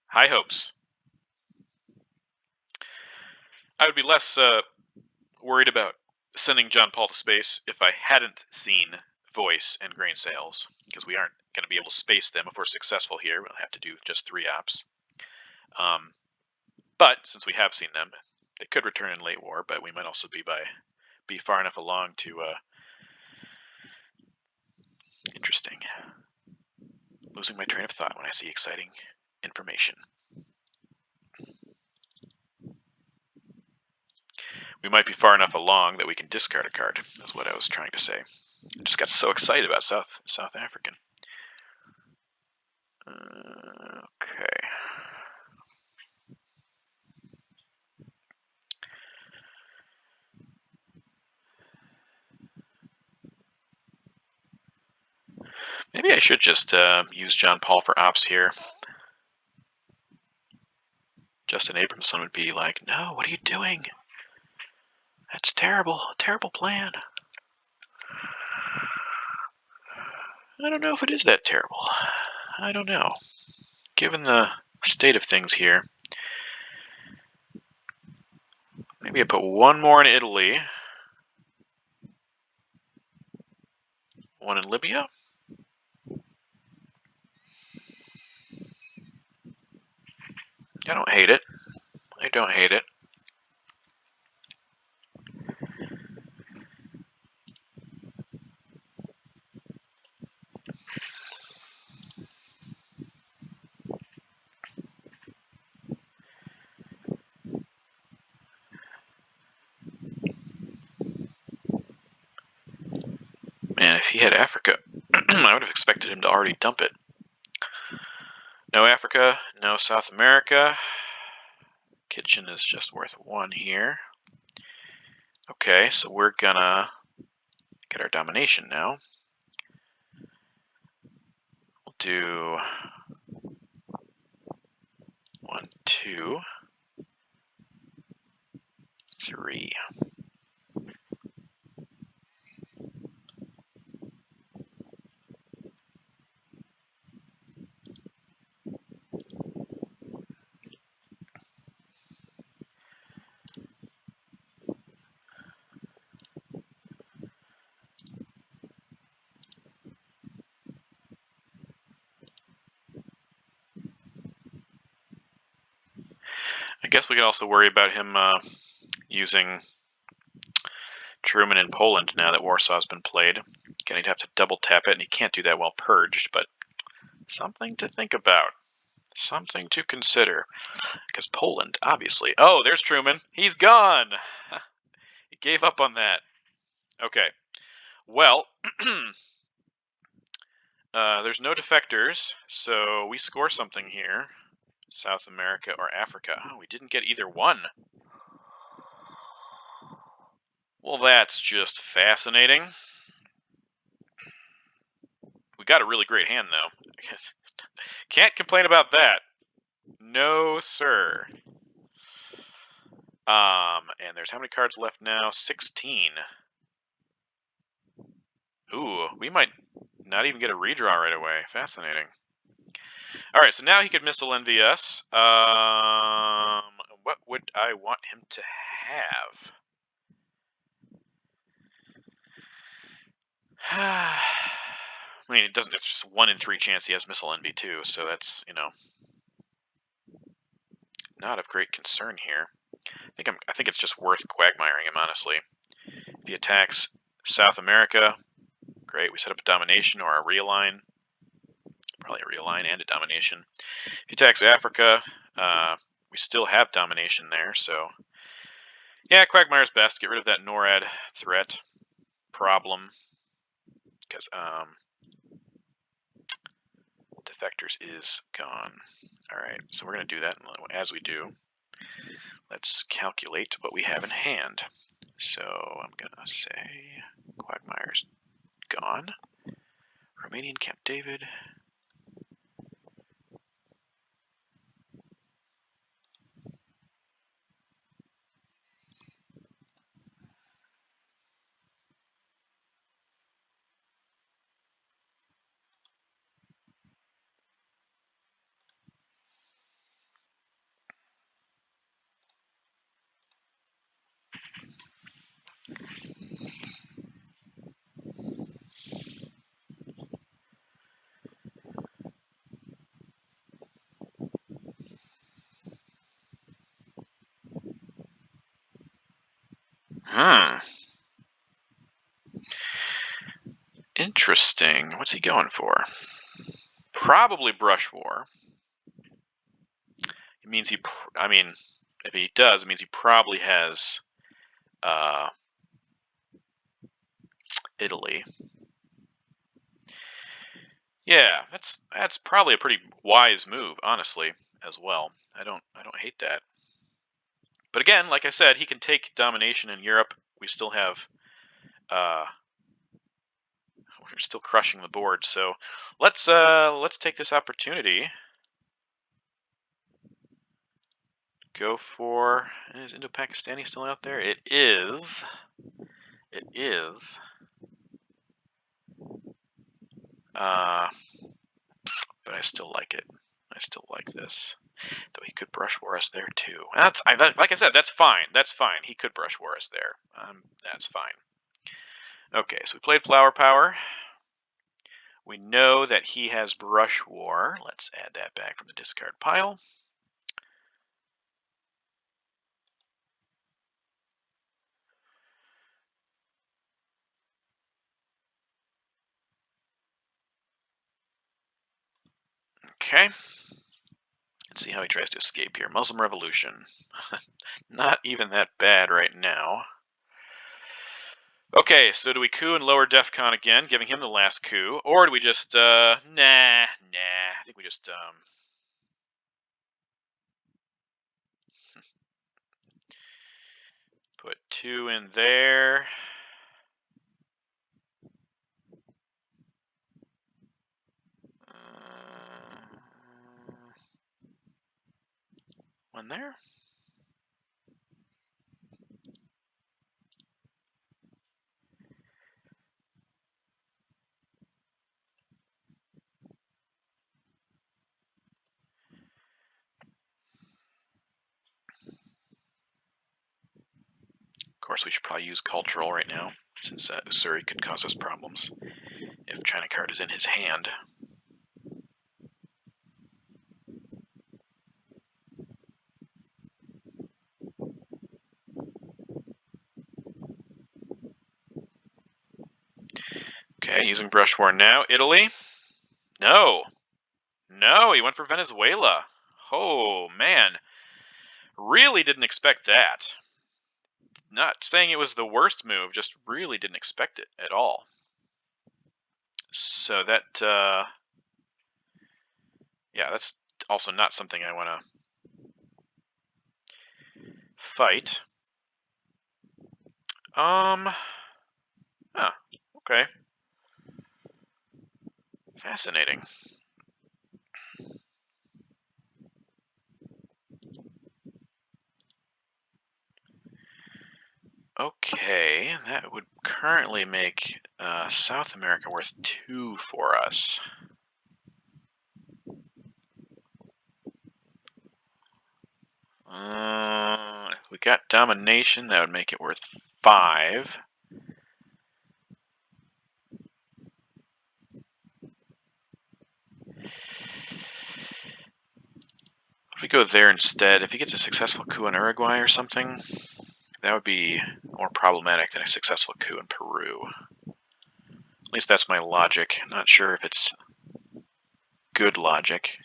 High hopes. I would be less worried about sending John Paul to space if I hadn't seen voice and grain sales, because we aren't going to be able to space them if we're successful here. We'll have to do just 3 ops. But since we have seen them, they could return in late war, but we might also be far enough along to interesting. Losing my train of thought when I see exciting information. We might be far enough along that we can discard a card, is what I was trying to say. I just got so excited about South African. Okay. Maybe I should just use John Paul for ops here. Justin Abramson would be like, no, what are you doing? That's terrible. Terrible plan. I don't know if it is that terrible. I don't know. Given the state of things here, maybe I put 1 more in Italy. 1 in Libya. I don't hate it. I don't hate it. Man, if he had Africa, I would have expected him to already dump it. No Africa, no South America. Kitchen is just worth 1 here. Okay, so we're gonna get our domination now. We'll do 1, 2, 3. I guess we could also worry about him using Truman in Poland now that Warsaw's been played. Again, he'd have to double tap it, and he can't do that while purged, but something to think about. Something to consider. Because Poland, obviously. Oh, there's Truman. He's gone. He gave up on that. Okay. Well, there's no defectors, so we score something here. South America or Africa. Oh, we didn't get either one. Well, that's just fascinating. We got a really great hand, though. Can't complain about that. No, sir. And there's how many cards left now? 16. Ooh, we might not even get a redraw right away. Fascinating. All right, so now he could missile NVS. What would I want him to have? I mean, it doesn't. It's just 1 in 3 chance he has missile NV2, so that's, you know, not of great concern here. I think it's just worth quagmiring him, honestly. If he attacks South America, great. We set up a domination or a realign. Probably a realign and a domination. If he attacks Africa, we still have domination there, so yeah, Quagmire's best. Get rid of that NORAD threat problem, because defectors is gone. All right, so we're going to do that, and as we do, let's calculate what we have in hand. So I'm going to say Quagmire's gone. Romanian Camp David. Interesting. What's he going for? Probably brush war. It means I mean, if he does, it means he probably has Italy. Yeah, that's probably a pretty wise move, honestly, as well. I don't hate that. But again, like I said, he can take domination in Europe. We still have we're still crushing the board. So let's take this opportunity. Go for, is Indo-Pakistani still out there? It is. It is. But I still like it. I still like this. Though he could brush war us there too. Like I said, that's fine. That's fine. He could brush war us there. That's fine. Okay, so we played Flower Power. We know that he has Brush War. Let's add that back from the discard pile. Okay. Let's see how he tries to escape here. Muslim Revolution. Not even that bad right now. Okay, so do we coup and lower DEFCON again, giving him the last coup? Or do we just, nah. I think we just, put 2 in there. One there. Of course, we should probably use cultural right now, since Usuri could cause us problems if China card is in his hand. Okay, using Brush War now. Italy? No. No, he went for Venezuela. Oh, man. Really didn't expect that. Not saying it was the worst move, just really didn't expect it at all. So that, yeah, that's also not something I want to fight. Okay. Fascinating. Okay, that would currently make South America worth 2 for us. If we got domination, that would make it worth 5. If we go there instead, if he gets a successful coup in Uruguay or something, that would be more problematic than a successful coup in Peru. At least that's my logic. I'm not sure if it's good logic.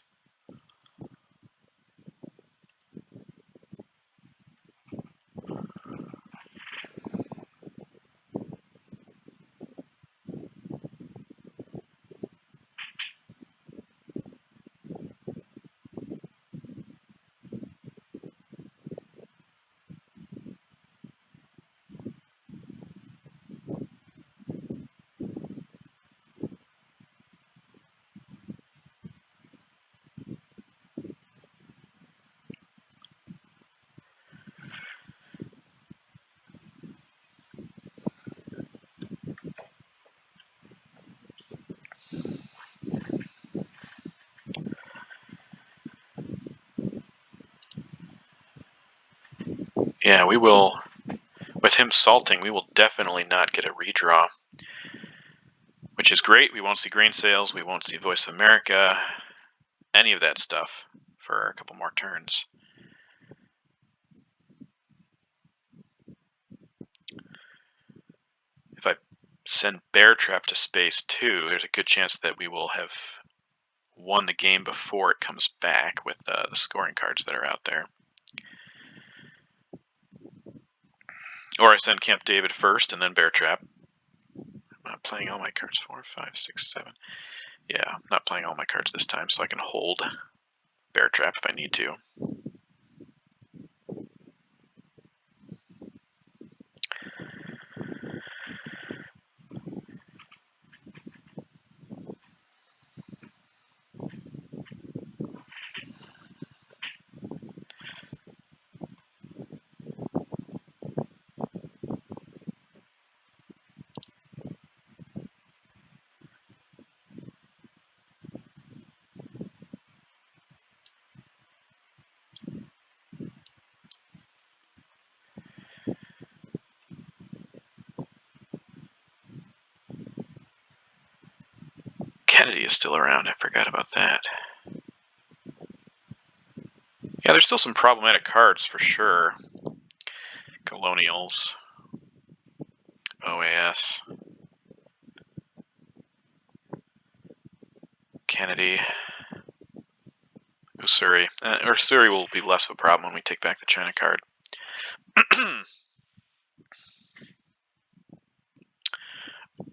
Yeah, we will, with him salting, we will definitely not get a redraw. Which is great. We won't see grain sales. We won't see Voice of America. Any of that stuff for a couple more turns. send Bear Trap to space 2, there's a good chance that we will have won the game before it comes back with the scoring cards that are out there. Or I send Camp David first and then Bear Trap. I'm not playing all my cards. 4, 5, 6, 7. Yeah, I'm not playing all my cards this time, so I can hold Bear Trap if I need to. Kennedy is still around. I forgot about that. Yeah, there's still some problematic cards for sure. Colonials. OAS. Kennedy. Usuri. Usuri will be less of a problem when we take back the China card.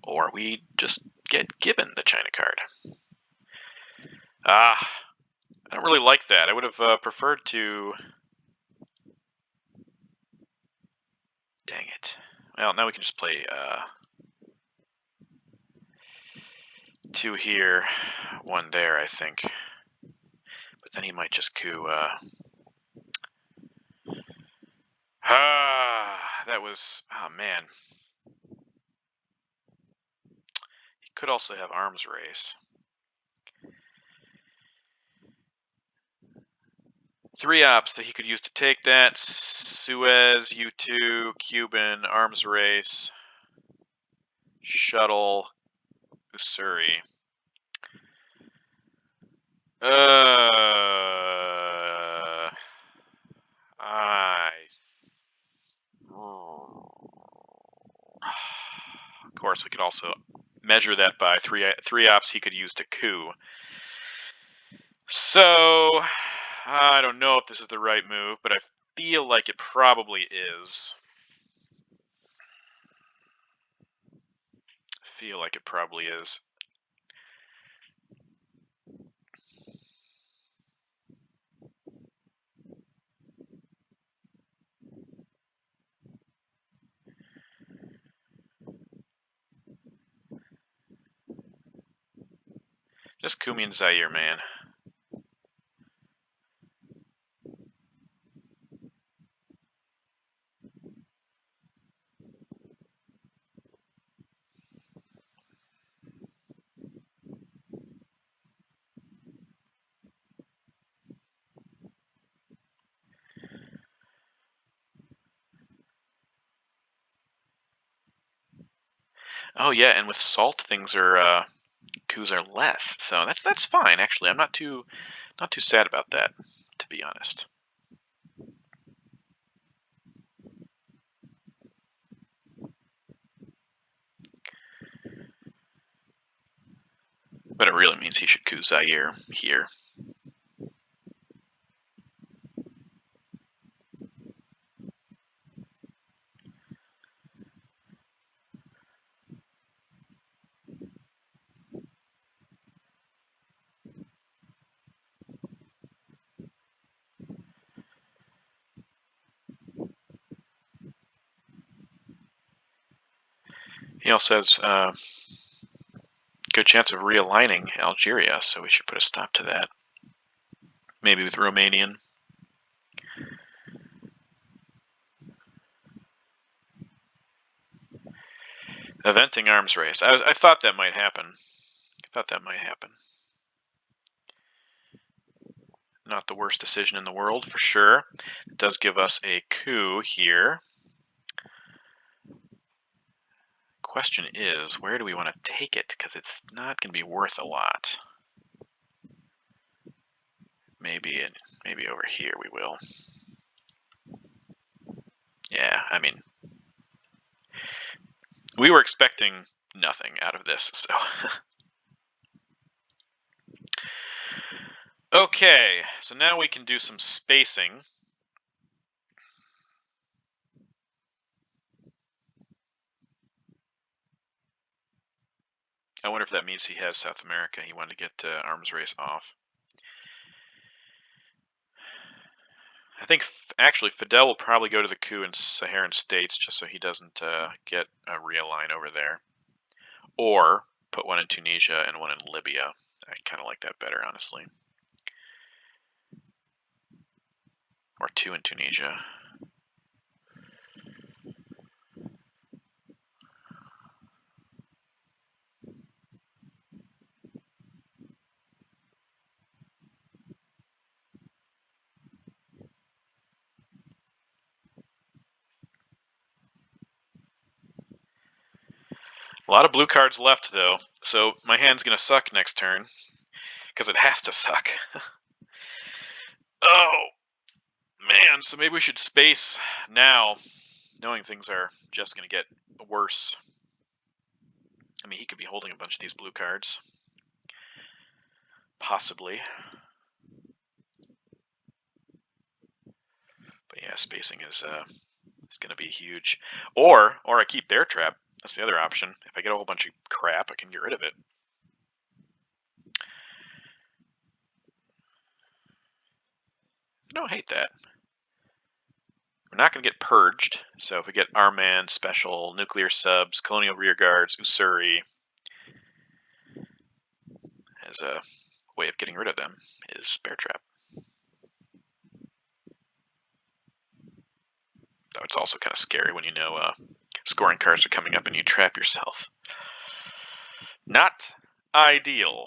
Or we just get given the China card. I don't really like that. I would have preferred to... Dang it. Well, now we can just play 2 here, 1 there, I think. But then he might just coup... that was... Oh, man. He could also have arms race. 3 ops that he could use to take that. Suez, U2, Cuban, arms race, shuttle, Usuri. Of course, we could also measure that by 3 ops he could use to coup. So, I don't know if this is the right move, but I feel like it probably is. Just coup me in Zaire, man. Oh yeah, and with salt, things are coups are less, so that's fine. Actually, I'm not too sad about that, to be honest. But it really means he should coup Zaire here. He also has good chance of realigning Algeria, so we should put a stop to that. Maybe with Romanian. Eventing arms race. I thought that might happen. Not the worst decision in the world, for sure. It does give us a coup here. Question is, where do we want to take it? Because it's not going to be worth a lot. Maybe over here we will. Yeah, I mean, we were expecting nothing out of this. So, okay, so now we can do some spacing. I wonder if that means he has South America. He wanted to get arms race off. I think actually Fidel will probably go to the coup in Saharan states just so he doesn't get a realign over there. Or put one in Tunisia and one in Libya. I kind of like that better, honestly. Or two in Tunisia. A lot of blue cards left, though, so my hand's going to suck next turn, because it has to suck. Oh, man, so maybe we should space now, knowing things are just going to get worse. I mean, he could be holding a bunch of these blue cards. Possibly. But yeah, spacing is going to be huge. Or I keep Bear Trap. That's the other option. If I get a whole bunch of crap, I can get rid of it. I don't hate that. We're not going to get purged. So if we get Arman, Special, Nuclear Subs, Colonial Rearguards, Usuri, as a way of getting rid of them is Bear Trap. Though it's also kind of scary when you know scoring cards are coming up and you trap yourself. Not ideal.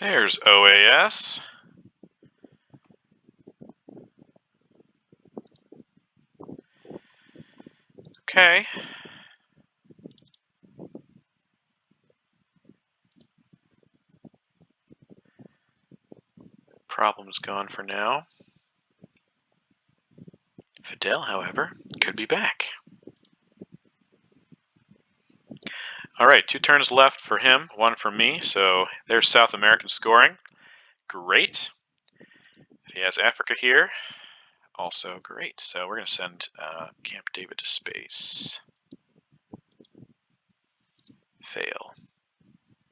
There's OAS. Okay. Problem's gone for now. Fidel, however, could be back. All right, 2 turns left for him, 1 for me. So there's South American scoring. Great. If he has Africa here, also great. So we're going to send Camp David to space. Fail.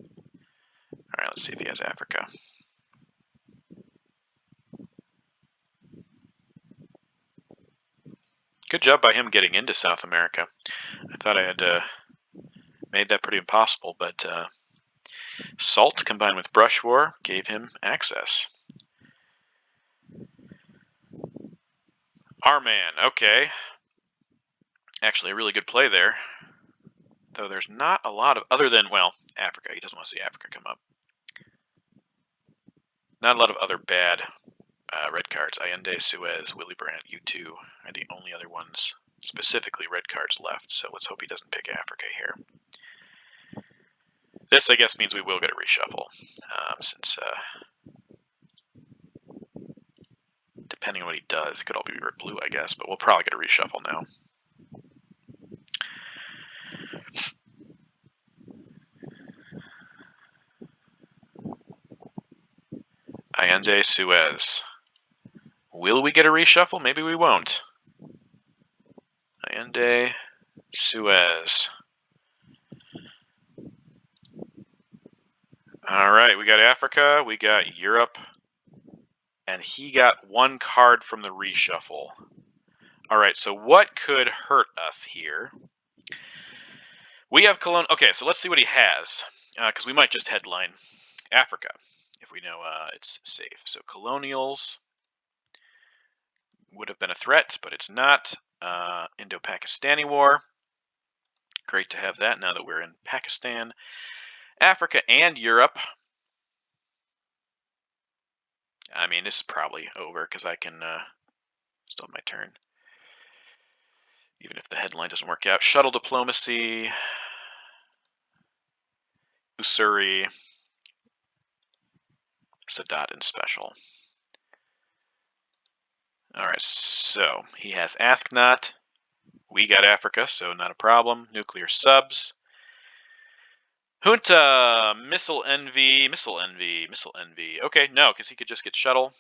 All right, let's see if he has Africa. Good job by him getting into South America. I thought I had made that pretty impossible, but Salt combined with Brush War gave him access. Arman, okay. Actually, a really good play there. Though there's not a lot of, other than, well, Africa. He doesn't want to see Africa come up. Not a lot of other bad red cards. Allende, Suez, Willy Brandt, U2 are the only other ones, specifically red cards left. So let's hope he doesn't pick Africa here. This, I guess, means we will get a reshuffle, since depending on what he does, it could all be blue, I guess, but we'll probably get a reshuffle now. Allende, Suez. Will we get a reshuffle? Maybe we won't. Allende, Suez. All right, we got Africa, we got Europe, and he got one card from the reshuffle. All right, so what could hurt us here? We have Cologne. Okay, so let's see what he has, because we might just headline Africa if we know it's safe. So colonials would have been a threat, but it's not. Indo-Pakistani War. Great to have that now that we're in Pakistan, Africa, and Europe. I mean, this is probably over because I can still have my turn. Even if the headline doesn't work out. Shuttle diplomacy. Usuri. Sadat and special. Alright, so he has Ask Not. We got Africa, so not a problem. Nuclear subs. Junta, Missile Envy, Missile Envy, Missile Envy. Okay, no, because he could just get Shuttle.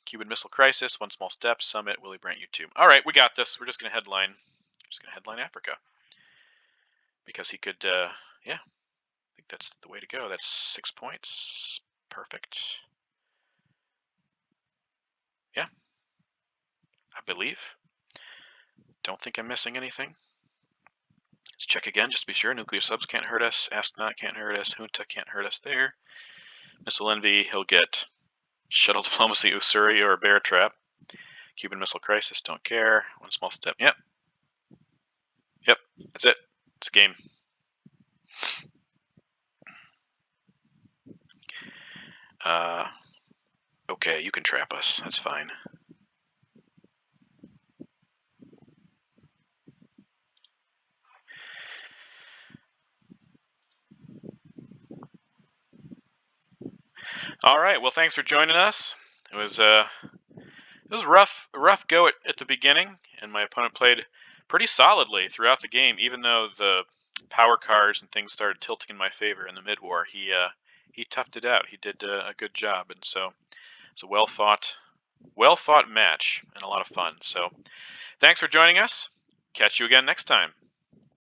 Cuban Missile Crisis, One Small Step, Summit, Willy Brandt U2. Alright, we got this. We're just going to headline. Africa. Because he could, yeah. I think that's the way to go. That's 6 points. Perfect. Yeah. I believe. Don't think I'm missing anything. Let's check again just to be sure. Nuclear subs can't hurt us. Ask Not can't hurt us. Junta can't hurt us there. Missile Envy, he'll get Shuttle Diplomacy, Usuri, or Bear Trap. Cuban Missile Crisis, don't care. One Small Step. Yep. Yep. That's it. It's a game. Okay, you can trap us. That's fine. All right. Well, thanks for joining us. It was a rough go at the beginning, and my opponent played pretty solidly throughout the game. Even though the power cards and things started tilting in my favor in the mid-war, he toughed it out. He did a good job, and so it's a well fought match and a lot of fun. So, thanks for joining us. Catch you again next time.